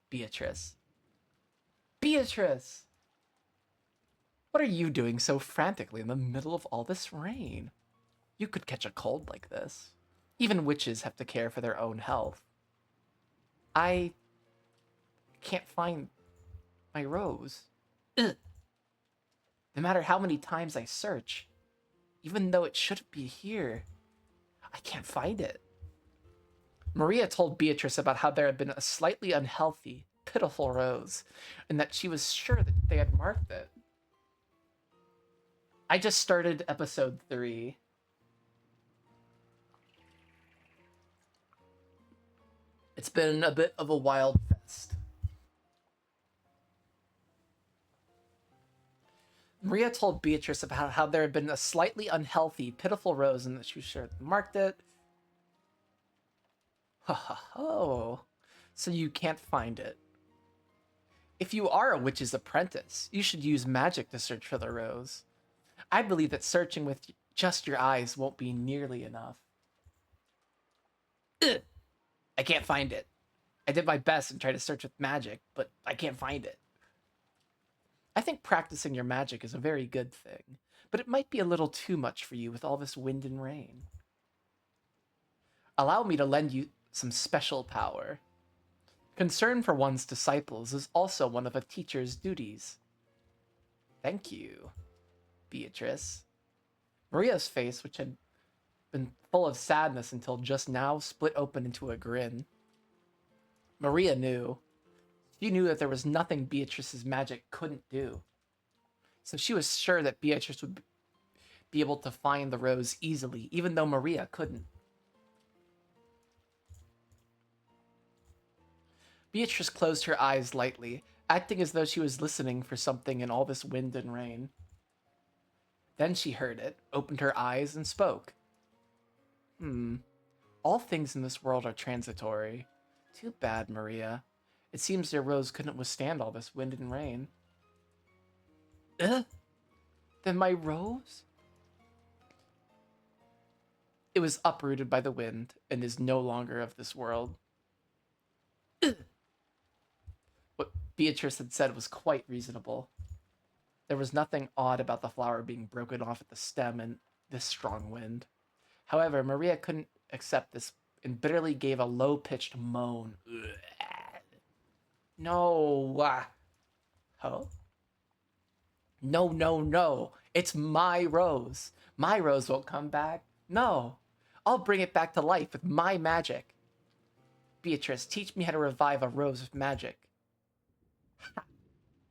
Beatrice. Beatrice! What are you doing so frantically in the middle of all this rain? You could catch a cold like this. Even witches have to care for their own health. I can't find my rose. Ugh. No matter how many times I search, even though it should be here, I can't find it. Maria told Beatrice about how there had been a slightly unhealthy, pitiful rose, and that she was sure that they had marked it. I just started episode 3. It's been a bit of a wild fest. Maria told Beatrice about how there had been a slightly unhealthy, pitiful rose and that she was sure they marked it. Ha ha ho. So you can't find it. If you are a witch's apprentice, you should use magic to search for the rose. I believe that searching with just your eyes won't be nearly enough. Ugh, I can't find it. I did my best and tried to search with magic, but I can't find it. I think practicing your magic is a very good thing, but it might be a little too much for you with all this wind and rain. Allow me to lend you some special power. Concern for one's disciples is also one of a teacher's duties. Thank you, Beatrice. Maria's face, which had been full of sadness until just now, split open into a grin. Maria knew. She knew that there was nothing Beatrice's magic couldn't do. So she was sure that Beatrice would be able to find the rose easily, even though Maria couldn't. Beatrice closed her eyes lightly, acting as though she was listening for something in all this wind and rain. Then she heard it, opened her eyes, and spoke. All things in this world are transitory. Too bad, Maria. It seems your rose couldn't withstand all this wind and rain. Then my rose? It was uprooted by the wind and is no longer of this world. What Beatrice had said was quite reasonable. There was nothing odd about the flower being broken off at the stem in this strong wind. However, Maria couldn't accept this and bitterly gave a low-pitched moan. No. Huh? No, no, no. It's my rose. My rose won't come back. No. I'll bring it back to life with my magic. Beatrice, teach me how to revive a rose with magic.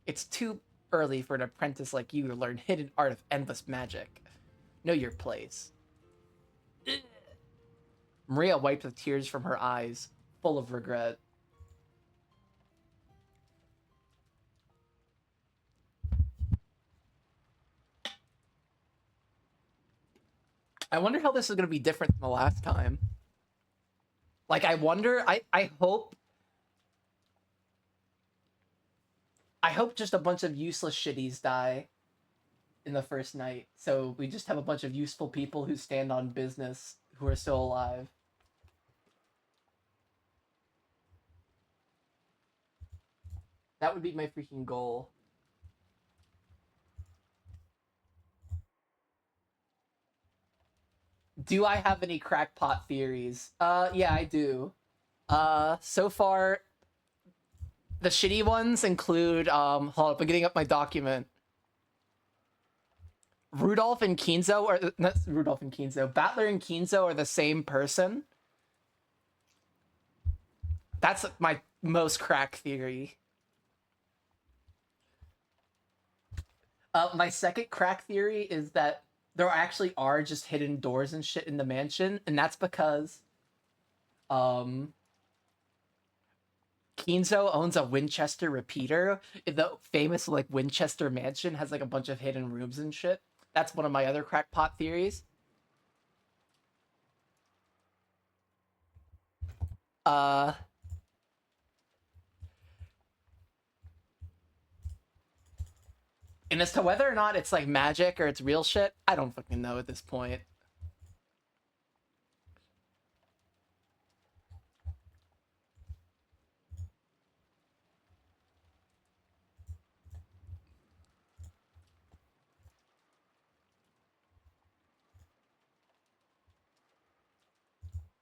It's too early for an apprentice like you to learn hidden art of endless magic. Know your place. Maria wiped the tears from her eyes, full of regret. I wonder how this is going to be different than the last time. Like, I wonder, I hope just a bunch of useless shitties die in the first night, so we just have a bunch of useful people who stand on business who are still alive. That would be my freaking goal. Do I have any crackpot theories? Yeah, I do. So far, the shitty ones include, hold up, I'm getting up my document. Rudolph and Kinzo are, not Rudolph and Kinzo, Battler and Kinzo are the same person. That's my most crack theory. My second crack theory is that there actually are just hidden doors and shit in the mansion, and that's because Kinzo owns a Winchester repeater. The famous like Winchester mansion has like a bunch of hidden rooms and shit. That's one of my other crackpot theories. And as to whether or not it's like magic or it's real shit, I don't fucking know at this point.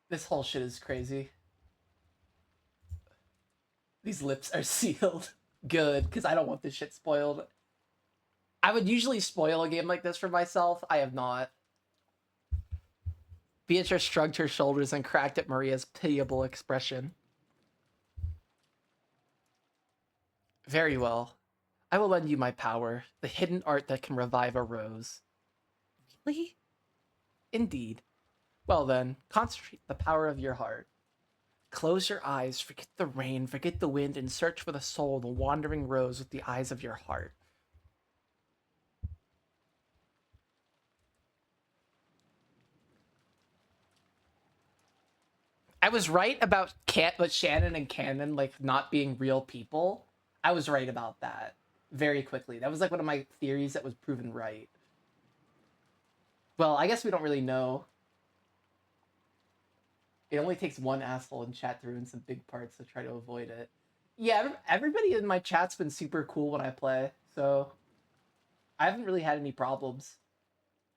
This whole shit is crazy. These lips are sealed. Good, because I don't want this shit spoiled. I would usually spoil a game like this for myself. I have not. Beatrice shrugged her shoulders and cracked at Maria's pitiable expression. Very well. I will lend you my power, the hidden art that can revive a rose. Really? Indeed. Well then, concentrate the power of your heart. Close your eyes, forget the rain, forget the wind, and search for the soul of the wandering rose with the eyes of your heart. I was right about Shannon and Cannon like not being real people. I was right about that very quickly. That was like one of my theories that was proven right. Well, I guess we don't really know. It only takes one asshole in chat to ruin some big parts, to try to avoid it. Yeah, everybody in my chat's been super cool when I play, so I haven't really had any problems.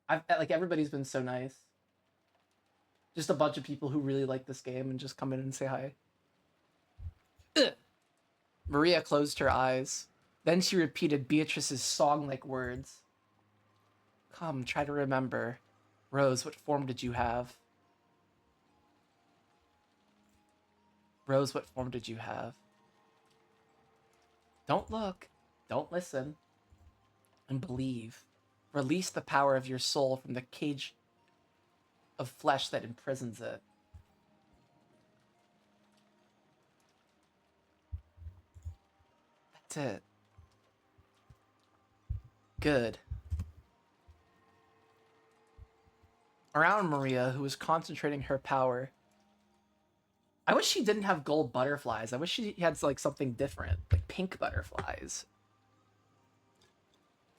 I've like everybody's been so nice. Just a bunch of people who really like this game and just come in and say hi. Ugh. Maria closed her eyes. Then she repeated Beatrice's song-like words. Come, try to remember. Rose, what form did you have? Rose, what form did you have? Don't look. Don't listen. And believe. Release the power of your soul from the cage of flesh that imprisons it. That's it. Good. Around Maria, who was concentrating her power. I wish she didn't have gold butterflies. I wish she had like something different, like pink butterflies.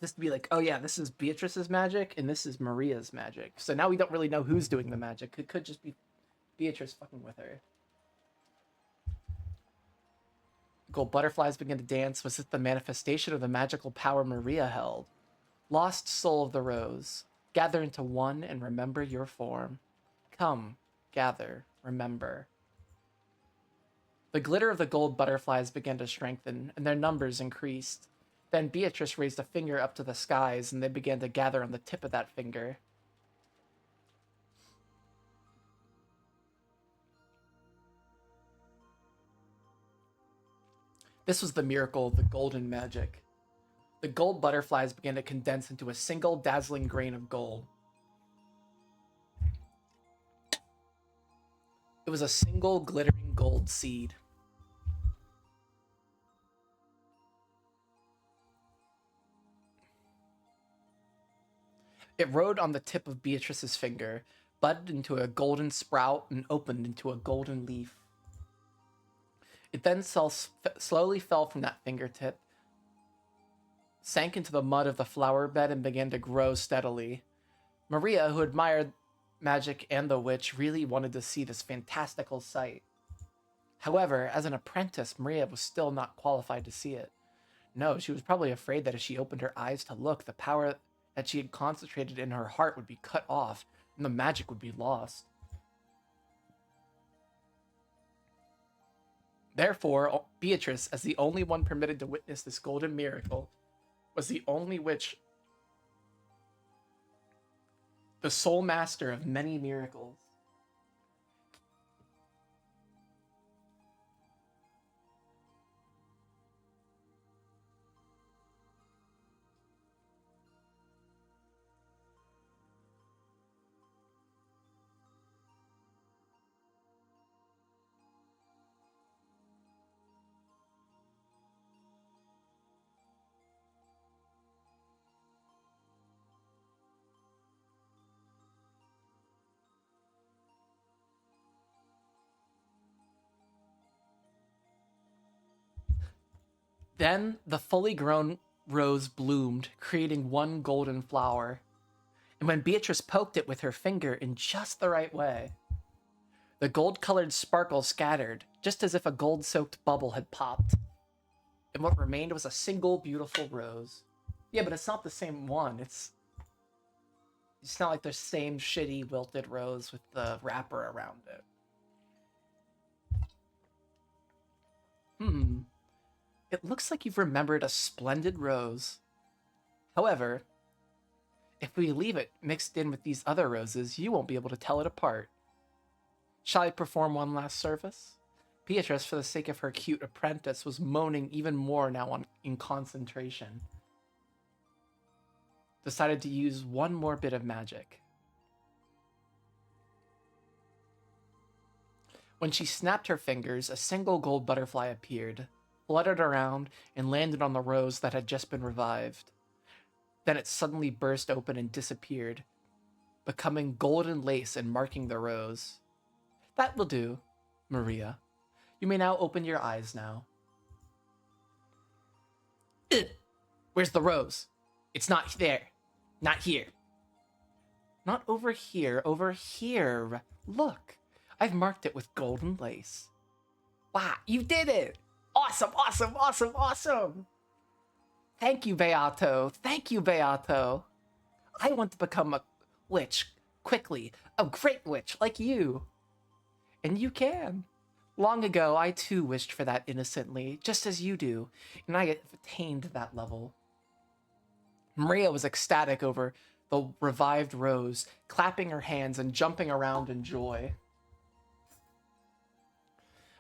Just to be like, oh yeah, this is Beatrice's magic and this is Maria's magic. So now we don't really know who's doing the magic. It could just be Beatrice fucking with her. Gold butterflies begin to dance. Was it the manifestation of the magical power Maria held? Lost soul of the rose, gather into one and remember your form. Come, gather, remember. The glitter of the gold butterflies began to strengthen, and their numbers increased. Then Beatrice raised a finger up to the skies, and they began to gather on the tip of that finger. This was the miracle of the golden magic. The gold butterflies began to condense into a single dazzling grain of gold. It was a single glittering gold seed. It rode on the tip of Beatrice's finger, budded into a golden sprout, and opened into a golden leaf. It then slowly fell from that fingertip, sank into the mud of the flower bed, and began to grow steadily. Maria, who admired magic and the witch, really wanted to see this fantastical sight. However, as an apprentice, Maria was still not qualified to see it. No, she was probably afraid that if she opened her eyes to look, the power that she had concentrated in her heart would be cut off, and the magic would be lost. Therefore, Beatrice, as the only one permitted to witness this golden miracle, was the only witch, the sole master of many miracles. Then the fully grown rose bloomed, creating one golden flower. And when Beatrice poked it with her finger in just the right way, the gold-colored sparkle scattered, just as if a gold-soaked bubble had popped. And what remained was a single beautiful rose. Yeah, but it's not the same one. It's not like the same shitty wilted rose with the wrapper around it. It looks like you've remembered a splendid rose. However, if we leave it mixed in with these other roses, you won't be able to tell it apart. Shall I perform one last service? Beatrice, for the sake of her cute apprentice, was moaning even more now in concentration. Decided to use one more bit of magic. When she snapped her fingers, a single gold butterfly appeared, fluttered around, and landed on the rose that had just been revived. Then it suddenly burst open and disappeared, becoming golden lace and marking the rose. That will do, Maria. You may now open your eyes now. Ugh. Where's the rose? It's not there. Not here. Not over here, over here. Look, I've marked it with golden lace. Wow, you did it! Awesome, awesome, awesome, awesome! Thank you, Beato. Thank you, Beato. I want to become a witch quickly, a great witch like you. And you can. Long ago, I too wished for that innocently, just as you do, and I have attained that level. Maria was ecstatic over the revived rose, clapping her hands and jumping around in joy.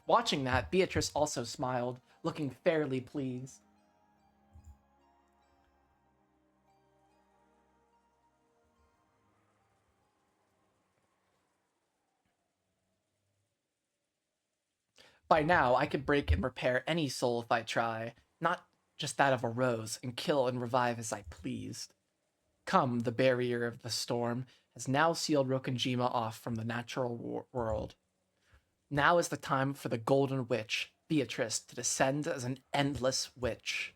Watching that, Beatrice also smiled, looking fairly pleased. By now, I could break and repair any soul if I try, not just that of a rose, and kill and revive as I pleased. Come, the barrier of the storm has now sealed Rokonjima off from the natural world. Now is the time for the Golden Witch, Beatrice, to descend as an endless witch.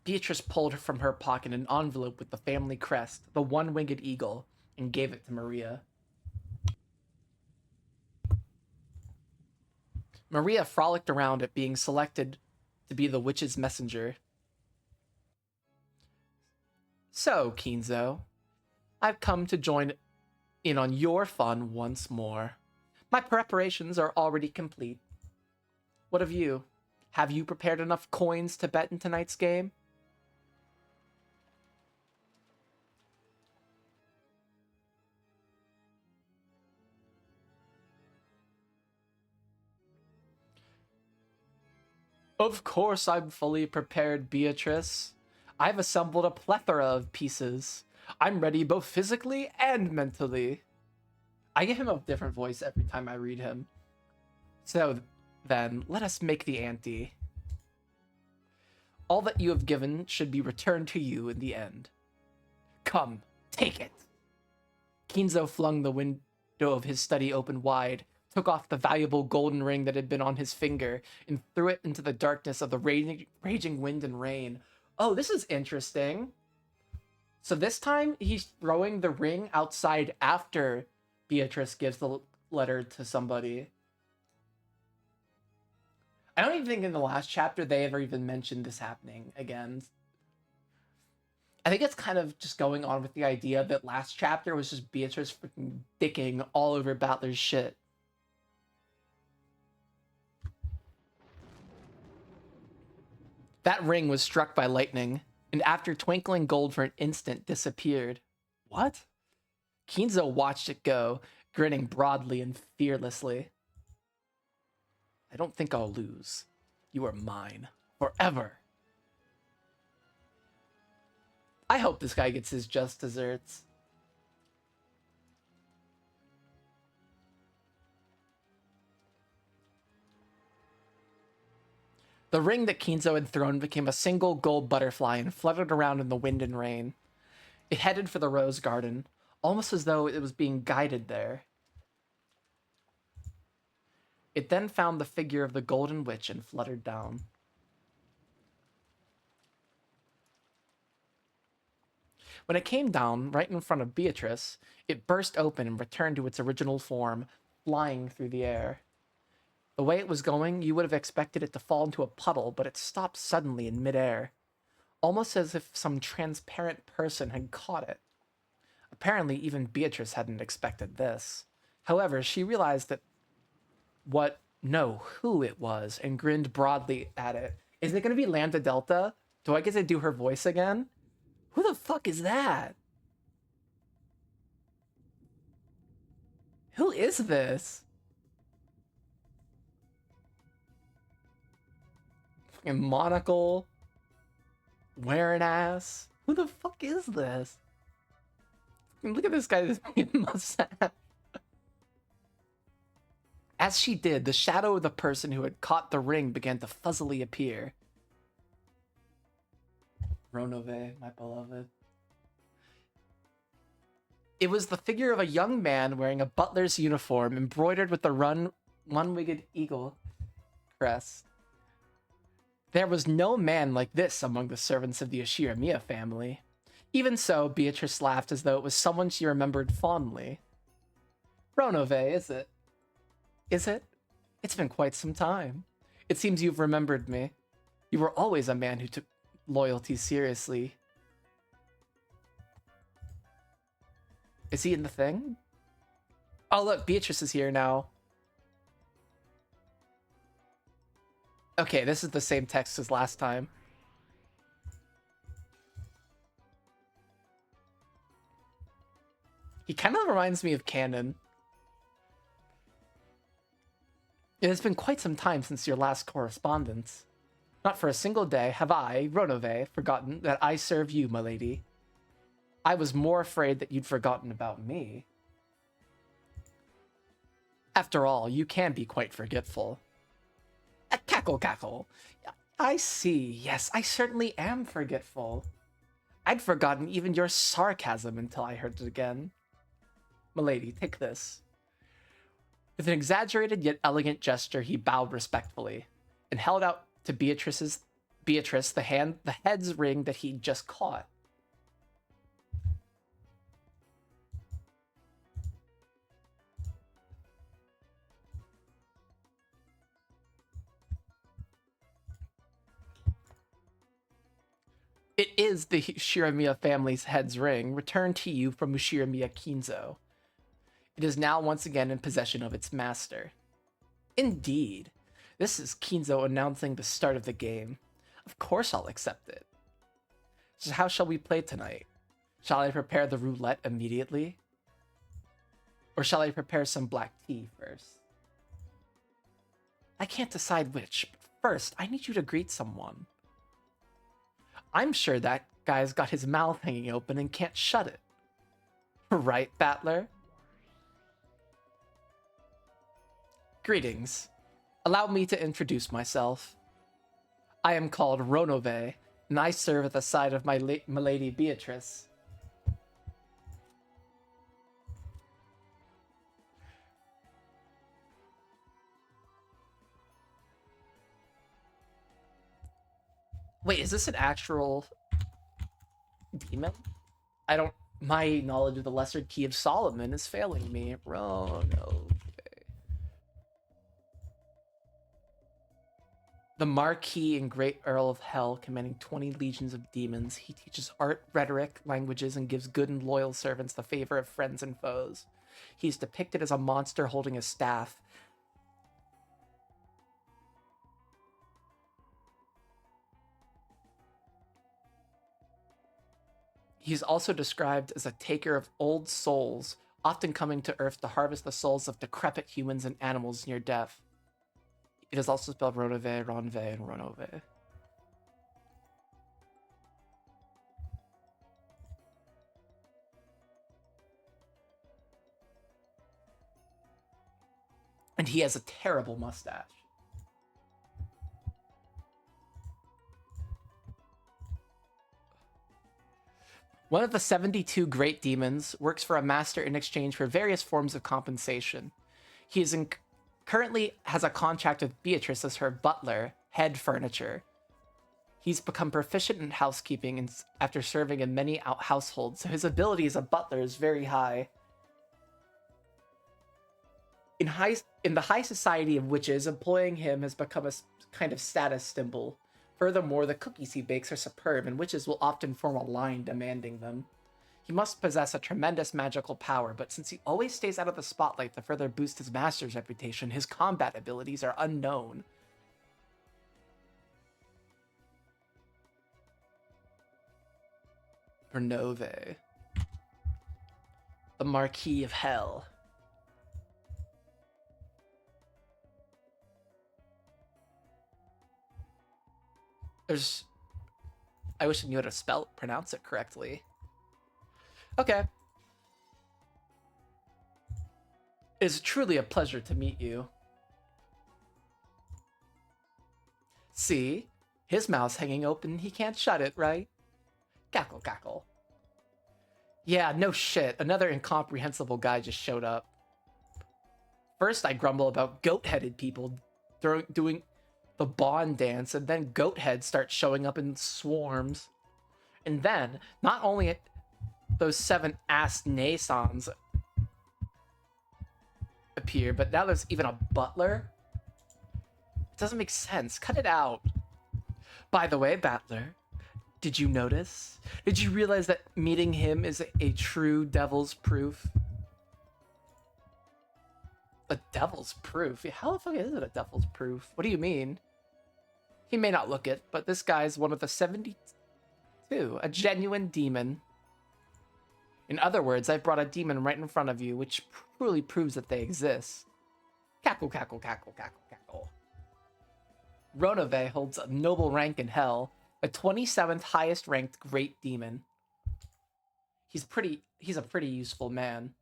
Beatrice pulled from her pocket an envelope with the family crest, the one-winged eagle, and gave it to Maria. Maria frolicked around at being selected to be the witch's messenger. So, Kinzo, I've come to join in on your fun once more. My preparations are already complete. What of you? Have you prepared enough coins to bet in tonight's game? Of course I'm fully prepared, Beatrice. I've assembled a plethora of pieces. I'm ready both physically and mentally. I give him a different voice every time I read him. So then, let us make the ante. All that you have given should be returned to you in the end. Come, take it. Kinzo flung the window of his study open wide, took off the valuable golden ring that had been on his finger, and threw it into the darkness of the raging wind and rain. Oh, this is interesting. So this time, he's throwing the ring outside after Beatrice gives the letter to somebody. I don't even think in the last chapter they ever even mentioned this happening again. I think it's kind of just going on with the idea that last chapter was just Beatrice freaking dicking all over Battler's shit. That ring was struck by lightning, and after twinkling gold for an instant, disappeared. What? Kinzo watched it go, grinning broadly and fearlessly. I don't think I'll lose. You are mine. Forever. I hope this guy gets his just desserts. The ring that Kinzo had thrown became a single gold butterfly and fluttered around in the wind and rain. It headed for the rose garden, almost as though it was being guided there. It then found the figure of the Golden Witch and fluttered down. When it came down right in front of Beatrice, it burst open and returned to its original form, flying through the air. The way it was going, you would have expected it to fall into a puddle, but it stopped suddenly in midair, almost as if some transparent person had caught it. Apparently, even Beatrice hadn't expected this. However, she realized that who it was, and grinned broadly at it. Is it going to be Lambda Delta? Do I get to do her voice again? Who the fuck is that? Who is this? Fucking monocle. Wearing ass. Who the fuck is this? Look at this guy's mustache. As she did, the shadow of the person who had caught the ring began to fuzzily appear. Ronove, my beloved. It was the figure of a young man wearing a butler's uniform embroidered with the one-winged eagle crest. There was no man like this among the servants of the Ashiramiya family. Even so, Beatrice laughed as though it was someone she remembered fondly. Ronove, is it? Is it? It's been quite some time. It seems you've remembered me. You were always a man who took loyalty seriously. Is he in the thing? Oh, look, Beatrice is here now. Okay, this is the same text as last time. He kind of reminds me of Canon. It has been quite some time since your last correspondence. Not for a single day have I, Ronove, forgotten that I serve you, my lady. I was more afraid that you'd forgotten about me. After all, you can be quite forgetful. Cackle, cackle. I see. Yes, I certainly am forgetful. I'd forgotten even your sarcasm until I heard it again. Milady, take this. With an exaggerated yet elegant gesture, he bowed respectfully and held out to Beatrice the head's ring that he'd just caught. It is the Shiramiya family's head's ring, returned to you from Shiramiya Kinzo. It is now once again in possession of its master. Indeed. This is Kinzo announcing the start of the game. Of course I'll accept it. So how shall we play tonight? Shall I prepare the roulette immediately? Or shall I prepare some black tea first? I can't decide which, but first I need you to greet someone. I'm sure that guy's got his mouth hanging open and can't shut it. Right, Battler? Greetings. Allow me to introduce myself. I am called Ronove, and I serve at the side of my lady Beatrice. Wait, is this an actual demon? My knowledge of the Lesser Key of Solomon is failing me. Oh, no. The Marquis and Great Earl of Hell, commanding 20 legions of demons, he teaches art, rhetoric, languages, and gives good and loyal servants the favor of friends and foes. He's depicted as a monster holding a staff. He's also described as a taker of old souls, often coming to Earth to harvest the souls of decrepit humans and animals near death. It is also spelled Ronove, Ronve, and Ronove. And he has a terrible mustache. One of the 72 great demons works for a master in exchange for various forms of compensation. He is currently has a contract with Beatrice as her butler, head furniture. He's become proficient in housekeeping after serving in many households, so his ability as a butler is very high. In the high society of witches, employing him has become a kind of status symbol. Furthermore, the cookies he bakes are superb, and witches will often form a line demanding them. He must possess a tremendous magical power, but since he always stays out of the spotlight to further boost his master's reputation, his combat abilities are unknown. Ronove. The Marquis of Hell. I wish I knew how to pronounce it correctly. Okay. It is truly a pleasure to meet you. See? His mouth's hanging open, he can't shut it, right? Cackle, cackle. Yeah, no shit. Another incomprehensible guy just showed up. First, I grumble about goat-headed people doing the Bond dance, and then goat heads start showing up in swarms. And then, not only those 7 ass Nasons appear, but now there's even a butler? It doesn't make sense. Cut it out. By the way, Battler, did you notice? Did you realize that meeting him is a true devil's proof? A devil's proof? How the fuck is it a devil's proof? What do you mean? He may not look it, but this guy's one of the 72. A genuine demon. In other words, I've brought a demon right in front of you, which truly proves that they exist. Cackle, cackle, cackle, cackle, cackle. Ronove holds a noble rank in hell, the 27th highest ranked great demon. He's a pretty useful man.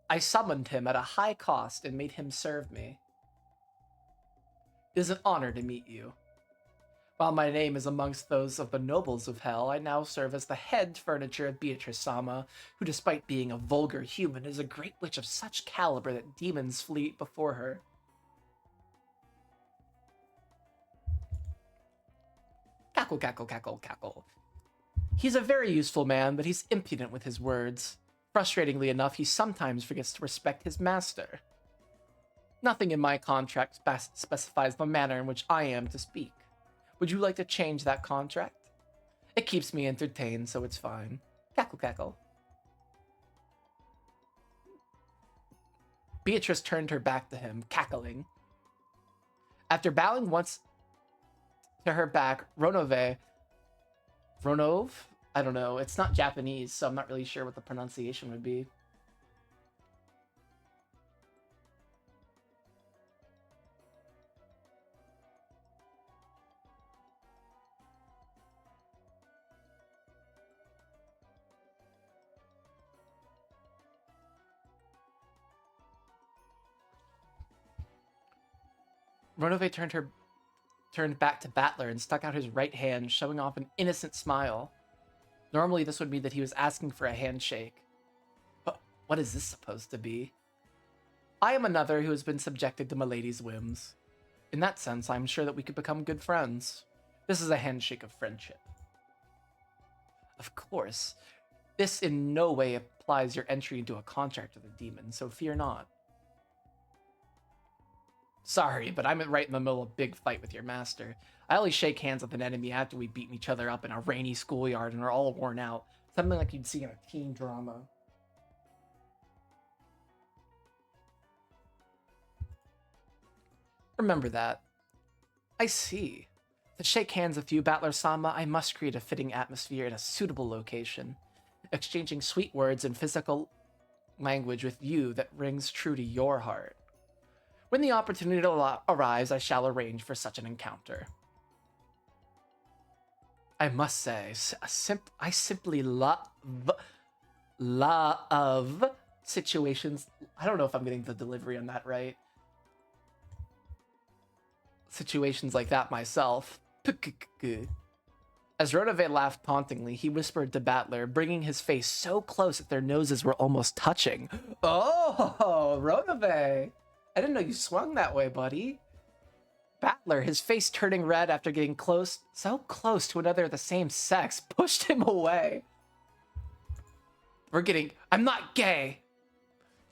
I summoned him at a high cost and made him serve me. It is an honor to meet you. While my name is amongst those of the nobles of hell, I now serve as the head furniture of Beatrice-sama, who despite being a vulgar human is a great witch of such caliber that demons flee before her. Cackle, cackle, cackle, cackle. He's a very useful man, but he's impudent with his words. Frustratingly enough, he sometimes forgets to respect his master. Nothing in my contract specifies the manner in which I am to speak. Would you like to change that contract? It keeps me entertained, so it's fine. Cackle, cackle. Beatrice turned her back to him, cackling. After bowing once to her back, Ronove? I don't know. It's not Japanese, so I'm not really sure what the pronunciation would be. Ronove turned back to Battler and stuck out his right hand, showing off an innocent smile. Normally, this would mean that he was asking for a handshake. But what is this supposed to be? I am another who has been subjected to Milady's whims. In that sense, I'm sure that we could become good friends. This is a handshake of friendship. Of course, this in no way applies your entry into a contract with a demon, so fear not. Sorry, but I'm right in the middle of a big fight with your master. I only shake hands with an enemy after we beat each other up in a rainy schoolyard and are all worn out. Something like you'd see in a teen drama. Remember that. I see. To shake hands with you, Battler-sama, I must create a fitting atmosphere in a suitable location. Exchanging sweet words and physical language with you that rings true to your heart. When the opportunity arrives, I shall arrange for such an encounter. I must say, I simply love situations. I don't know if I'm getting the delivery on that right. Situations like that myself. As Ronove laughed tauntingly, he whispered to Battler, bringing his face so close that their noses were almost touching. Oh, Ronove! I didn't know you swung that way, buddy. Battler, his face turning red after getting so close to another of the same sex, pushed him away. I'm not gay.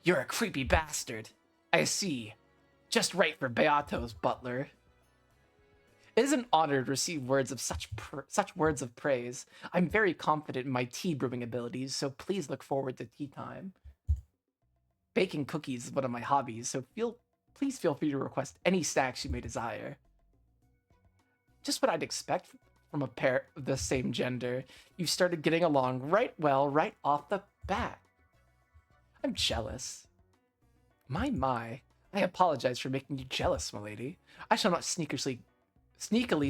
You're a creepy bastard. I see. Just right for Beato's butler. It is an honor to receive words of such words of praise. I'm very confident in my tea brewing abilities, so please look forward to tea time. Baking cookies is one of my hobbies, so please feel free to request any snacks you may desire. Just what I'd expect from a pair of the same gender. You started getting along right off the bat. I'm jealous. My. I apologize for making you jealous, milady. I shall not sneakily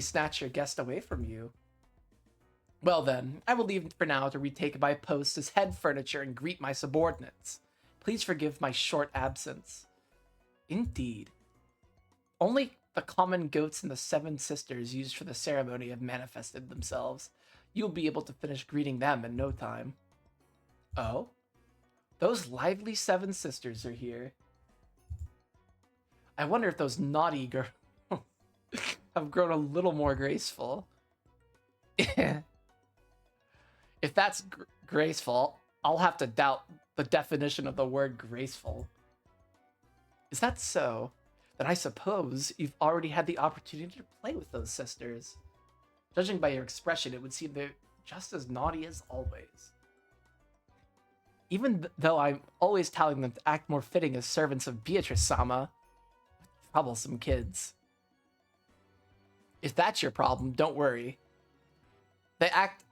snatch your guest away from you. Well then, I will leave for now to retake my post as head furniture and greet my subordinates. Please forgive my short absence. Indeed. Only the common goats and the 7 sisters used for the ceremony have manifested themselves. You'll be able to finish greeting them in no time. Oh? Those lively 7 sisters are here. I wonder if those naughty girls have grown a little more graceful. If that's graceful, I'll have to doubt the definition of the word graceful. Is that so? Then I suppose you've already had the opportunity to play with those sisters. Judging by your expression, it would seem they're just as naughty as always. Even though I'm always telling them to act more fitting as servants of Beatrice-sama, troublesome kids. If that's your problem, don't worry. They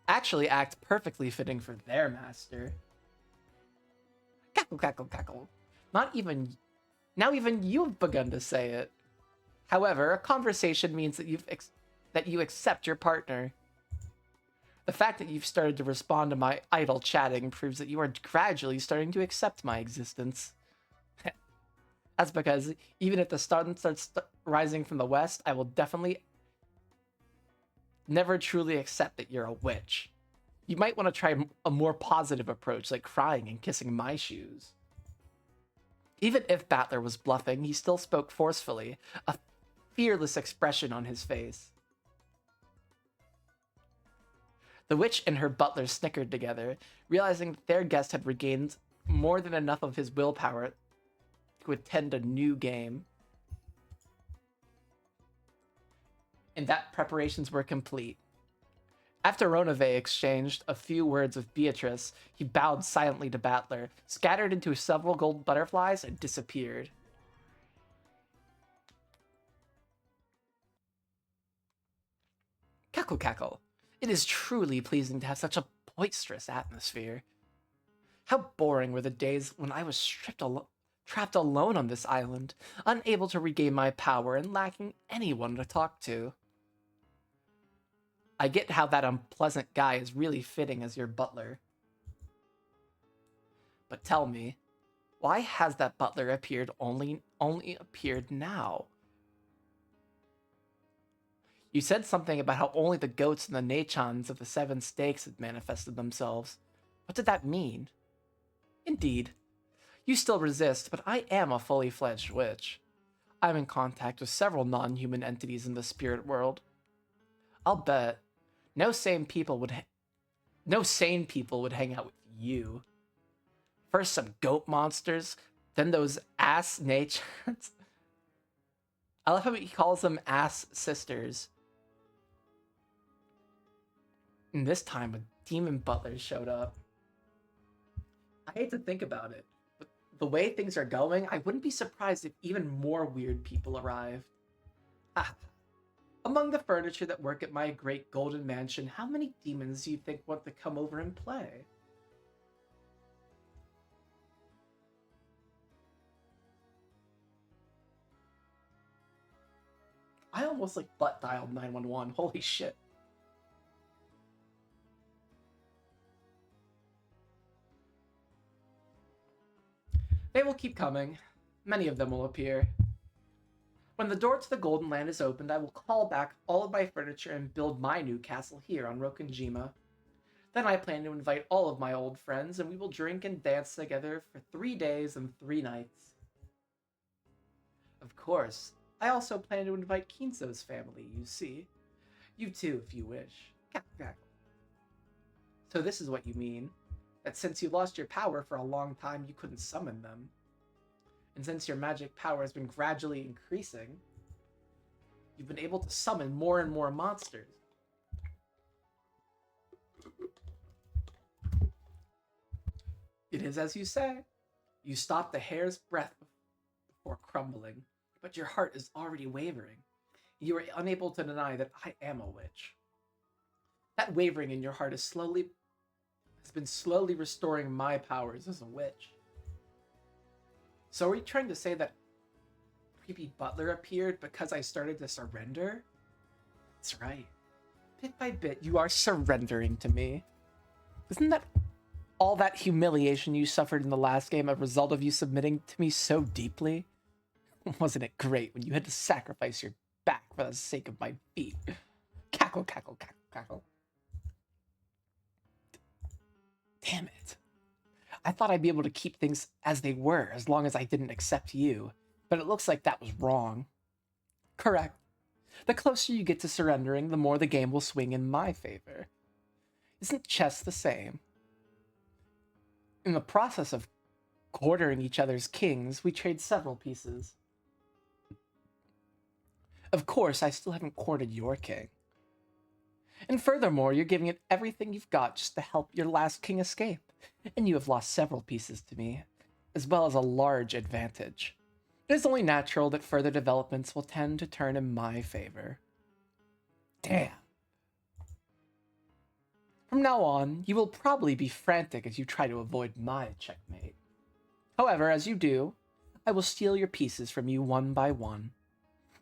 actually act perfectly fitting for their master. Cackle, cackle, cackle. Now even you've begun to say it. However, a conversation means that you accept your partner. The fact that you've started to respond to my idle chatting proves that you are gradually starting to accept my existence. That's because even if the sun starts rising from the west, I will definitely never truly accept that you're a witch. You might want to try a more positive approach, like crying and kissing my shoes. Even if Battler was bluffing, he still spoke forcefully, a fearless expression on his face. The witch and her butler snickered together, realizing that their guest had regained more than enough of his willpower to attend a new game. And that preparations were complete. After Ronave exchanged a few words with Beatrice, he bowed silently to Battler, scattered into several gold butterflies, and disappeared. Cackle, cackle. It is truly pleasing to have such a boisterous atmosphere. How boring were the days when I was trapped alone on this island, unable to regain my power and lacking anyone to talk to. I get how that unpleasant guy is really fitting as your butler. But tell me, why has that butler only appeared now? You said something about how only the goats and the Nachans of the Seven Stakes had manifested themselves. What did that mean? Indeed. You still resist, but I am a fully fledged witch. I'm in contact with several non-human entities in the spirit world. I'll bet no sane people would hang out with you. First some goat monsters, then those ass Nachans. I love how he calls them ass sisters. And this time, a demon butler showed up. I hate to think about it, but the way things are going, I wouldn't be surprised if even more weird people arrived. Ah. Among the furniture that work at my great golden mansion, how many demons do you think want to come over and play? I almost butt dialed 911. Holy shit. They will keep coming. Many of them will appear. When the door to the Golden Land is opened, I will call back all of my furniture and build my new castle here on Rokunjima. Then I plan to invite all of my old friends, and we will drink and dance together for 3 days and 3 nights. Of course, I also plan to invite Kinzo's family, you see. You too, if you wish. So this is what you mean. That since you lost your power for a long time, you couldn't summon them. And since your magic power has been gradually increasing, you've been able to summon more and more monsters. It is as you say. You stopped the hair's breadth before crumbling, but your heart is already wavering. You are unable to deny that I am a witch. That wavering in your heart has been slowly restoring my powers as a witch. So are you trying to say that creepy butler appeared because I started to surrender? That's right. Bit by bit, you are surrendering to me. Isn't that all that humiliation you suffered in the last game a result of you submitting to me so deeply? Wasn't it great when you had to sacrifice your back for the sake of my feet? Cackle, cackle, cackle, cackle. Damn it. I thought I'd be able to keep things as they were as long as I didn't accept you. But it looks like that was wrong. Correct. The closer you get to surrendering, the more the game will swing in my favor. Isn't chess the same? In the process of quartering each other's kings, we trade several pieces. Of course, I still haven't quartered your king. And furthermore, you're giving it everything you've got just to help your last king escape. And you have lost several pieces to me, as well as a large advantage. It is only natural that further developments will tend to turn in my favor. Damn. From now on, you will probably be frantic as you try to avoid my checkmate. However, as you do, I will steal your pieces from you one by one.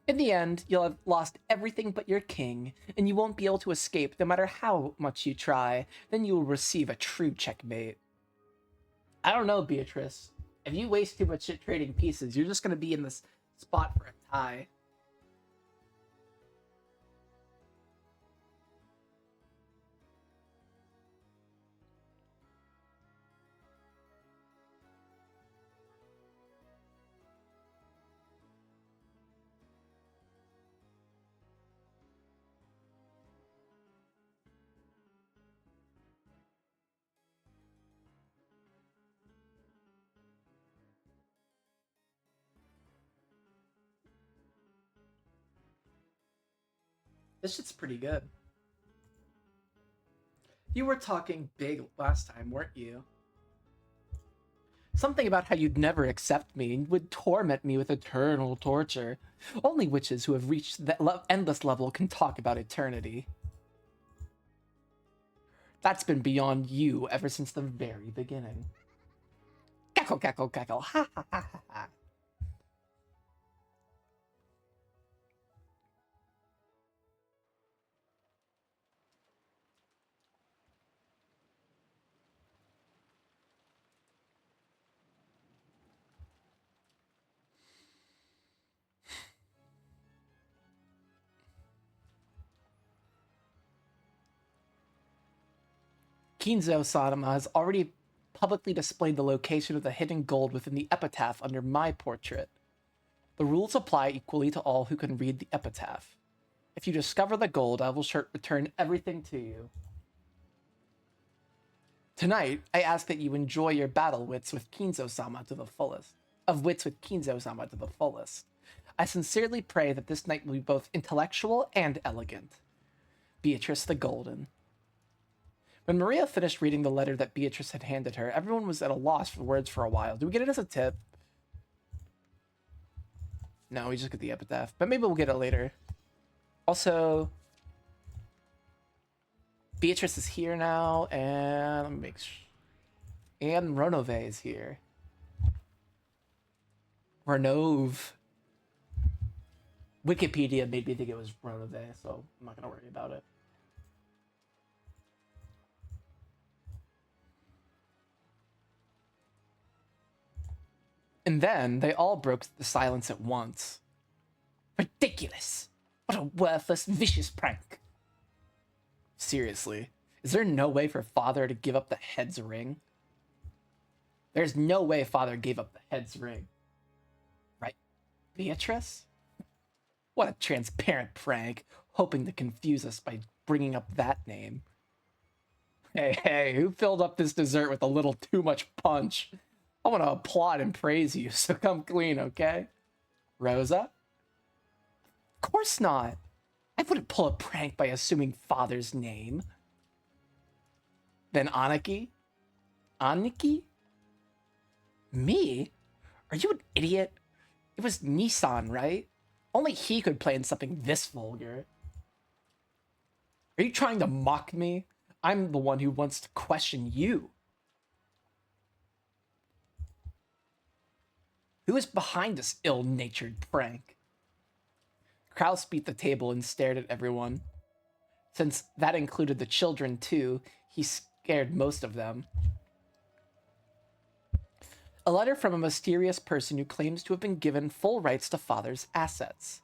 In the end, you'll have lost everything but your king, and you won't be able to escape no matter how much you try. Then you will receive a true checkmate. I don't know, Beatrice. If you waste too much shit trading pieces, you're just going to be in this spot for a tie. This shit's pretty good. You were talking big last time, weren't you? Something about how you'd never accept me and would torment me with eternal torture. Only witches who have reached that endless level can talk about eternity. That's been beyond you ever since the very beginning. Cackle, cackle, cackle, ha ha ha ha ha. Kinzo Sadama has already publicly displayed the location of the hidden gold within the epitaph under my portrait. The rules apply equally to all who can read the epitaph. If you discover the gold, I will return everything to you. Tonight, I ask that you enjoy your battle wits with Kinzo-sama to the fullest. I sincerely pray that this night will be both intellectual and elegant. Beatrice the Golden. When Maria finished reading the letter that Beatrice had handed her, everyone was at a loss for words for a while. Do we get it as a tip? No, we just get the epitaph. But maybe we'll get it later. Also, Beatrice is here now, and let me make sure. And Renove is here. Renove. Wikipedia made me think it was Renove, so I'm not gonna worry about it. And then they all broke the silence at once. Ridiculous! What a worthless, vicious prank! Seriously, is there no way for Father to give up the head's ring? There's no way Father gave up the head's ring. Right, Beatrice? What a transparent prank, hoping to confuse us by bringing up that name. Hey, who filled up this dessert with a little too much punch? I want to applaud and praise you, so come clean, okay? Rosa? Of course not. I wouldn't pull a prank by assuming Father's name. Then Aniki? Aniki? Me? Are you an idiot? It was Nissan, right? Only he could plan something this vulgar. Are you trying to mock me? I'm the one who wants to question you. Who is behind this ill-natured prank? Kraus beat the table and stared at everyone. Since that included the children too, he scared most of them. A letter from a mysterious person who claims to have been given full rights to Father's assets.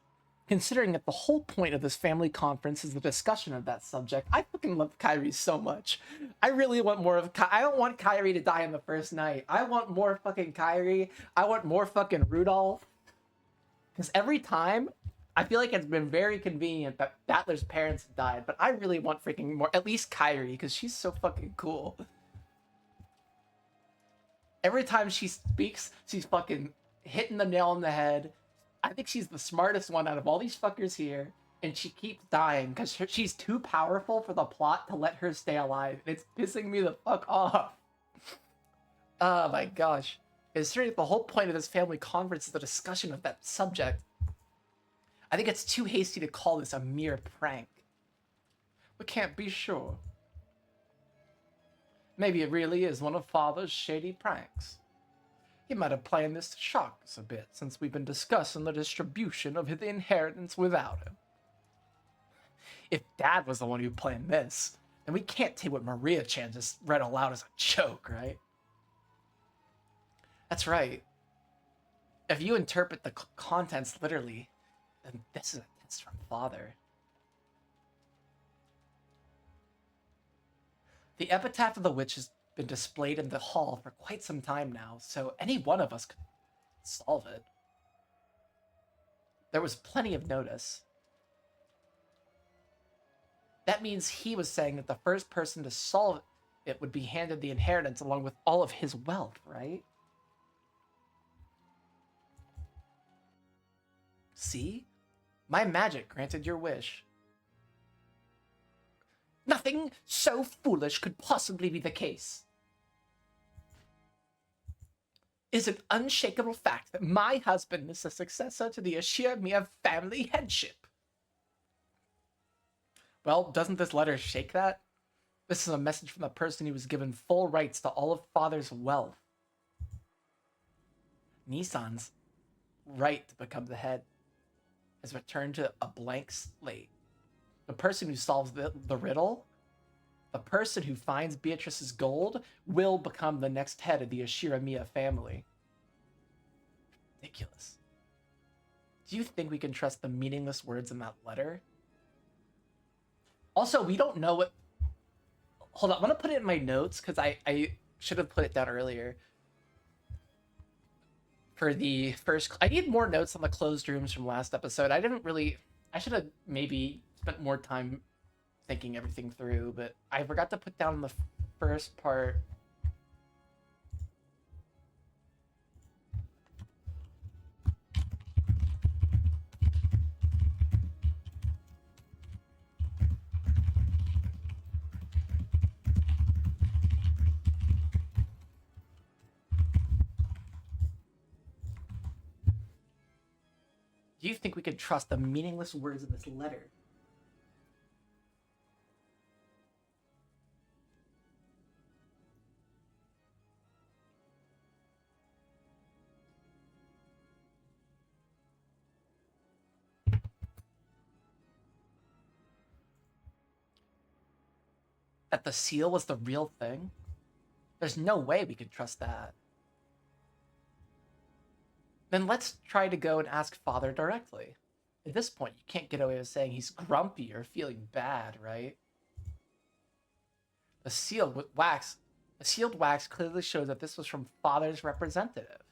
Considering that the whole point of this family conference is the discussion of that subject, I fucking love Kairi so much. I really want more of I don't want Kairi to die on the first night. I want more fucking Kairi. I want more fucking Rudolph. Because every time, I feel like it's been very convenient that Battler's parents died, but I really want freaking more. At least Kyrie, because she's so fucking cool. Every time she speaks, she's fucking hitting the nail on the head. I think she's the smartest one out of all these fuckers here, and she keeps dying because she's too powerful for the plot to let her stay alive. It's pissing me the fuck off. Oh my gosh. Considering the whole point of this family conference is the discussion of that subject, I think it's too hasty to call this a mere prank. We can't be sure. Maybe it really is one of Father's shady pranks. He might have planned this to shock us a bit, since we've been discussing the distribution of the inheritance without him. If Dad was the one who planned this, then we can't take what Maria-chan just read aloud as a joke, right? That's right. If you interpret the contents literally, then this is a test from Father. The epitaph of the witch has been displayed in the hall for quite some time now, so any one of us could solve it. There was plenty of notice. That means he was saying that the first person to solve it would be handed the inheritance along with all of his wealth, right? See? My magic granted your wish. Nothing so foolish could possibly be the case. It is an unshakable fact that my husband is the successor to the Ashirmiya family headship. Well, doesn't this letter shake that? This is a message from the person who was given full rights to all of Father's wealth. Nissan's right to become the head has returned to a blank slate. The person who solves the riddle, the person who finds Beatrice's gold, will become the next head of the Ashiramiya family. Ridiculous. Do you think we can trust the meaningless words in that letter? Also, we don't know what... Hold on, I'm gonna put it in my notes, because I should have put it down earlier. For the first... I need more notes on the closed rooms from last episode. I should have maybe spent more time thinking everything through, but I forgot to put down the first part. Do you think we could trust the meaningless words in this letter? That the seal was the real thing? There's no way we could trust that. Then let's try to go and ask Father directly. At this point, you can't get away with saying he's grumpy or feeling bad, right? The sealed wax clearly shows that this was from Father's representative.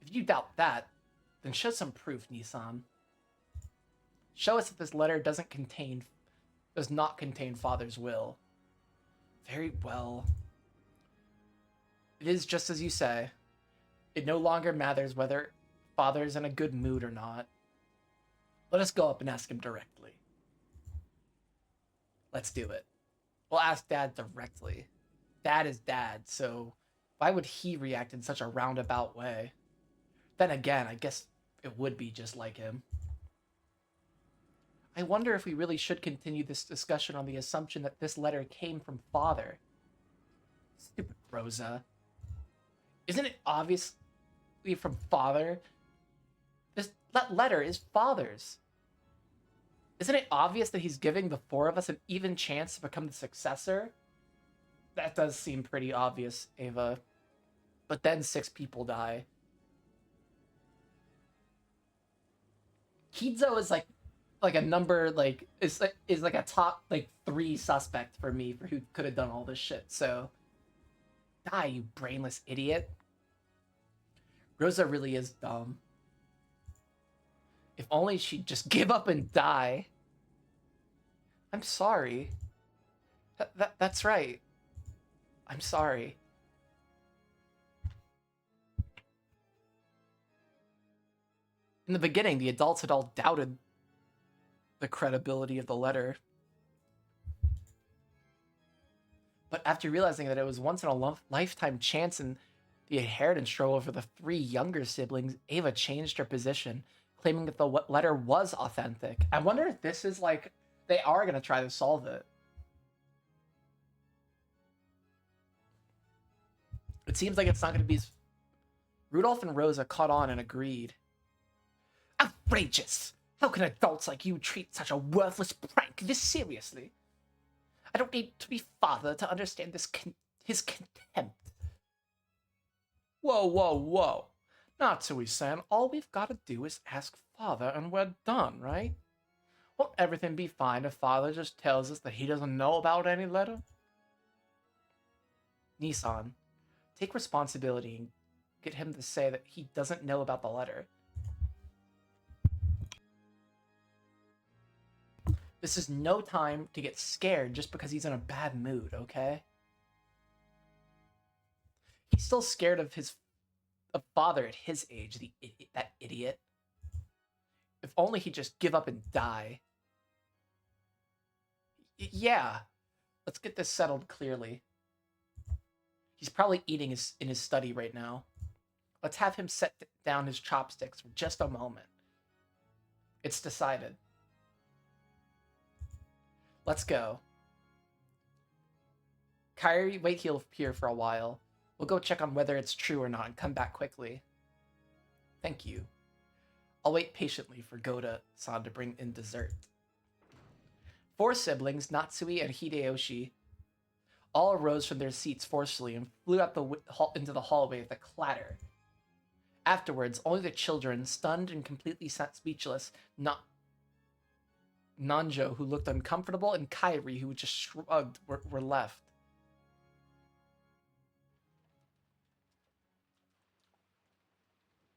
If you doubt that, then show some proof, Nissan. Show us that this letter does not contain Father's will. Very well. It is just as you say. It no longer matters whether Father's in a good mood or not. Let us go up and ask him directly. Let's do it. We'll ask Dad directly. Dad is Dad, so why would he react in such a roundabout way? Then again, I guess it would be just like him. I wonder if we really should continue this discussion on the assumption that this letter came from Father. Stupid Rosa. Isn't it obviously from Father? That letter is Father's. Isn't it obvious that he's giving the four of us an even chance to become the successor? That does seem pretty obvious, Ava. But then 6 people die. Kidzo is like a number, is like a top 3 suspect for me for who could have done all this shit. So die, you brainless idiot. Rosa really is dumb. If only she'd just give up and die. I'm sorry. That's right. I'm sorry. In the beginning, the adults had all doubted the credibility of the letter. But after realizing that it was once in a lifetime chance and the inheritance drove over the three younger siblings, Ava changed her position, claiming that the letter was authentic. I wonder if this is like, they are going to try to solve it. It seems like it's not going to be. Rudolph and Rosa caught on and agreed. Outrageous! How can adults like you treat such a worthless prank this seriously? I don't need to be father to understand his contempt. Whoa, whoa, whoa. Not Tui-san. All we've got to do is ask father and we're done, right? Won't everything be fine if father just tells us that he doesn't know about any letter? Nissan, take responsibility and get him to say that he doesn't know about the letter. This is no time to get scared just because he's in a bad mood, okay? He's still scared of his father at his age, that idiot. If only he'd just give up and die. Yeah, let's get this settled clearly. He's probably eating in his study right now. Let's have him set down his chopsticks for just a moment. It's decided. Let's go. Kyrie, wait here for a while. We'll go check on whether it's true or not and come back quickly. Thank you. I'll wait patiently for Goda-san to bring in dessert. Four siblings, Natsui and Hideyoshi, all arose from their seats forcefully and flew out into the hallway with a clatter. Afterwards, only the children, stunned and completely speechless, Nanjo, who looked uncomfortable, and Kairi, who just shrugged, were left.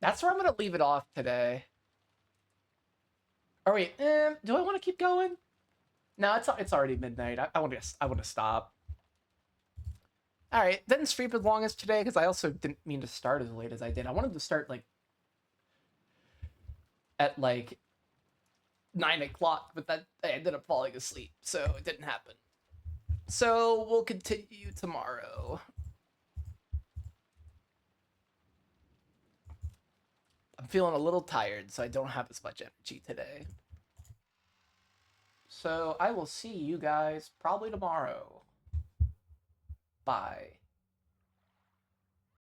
That's where I'm gonna leave it off today. Oh wait, do I want to keep going? No, it's already midnight. I want to stop. All right, didn't stream as long as today because I also didn't mean to start as late as I did. I wanted to start at 9 o'clock, but that I ended up falling asleep, so it didn't happen. So we'll continue tomorrow. I'm feeling a little tired, so I don't have as much energy today. So I will see you guys probably tomorrow. Bye.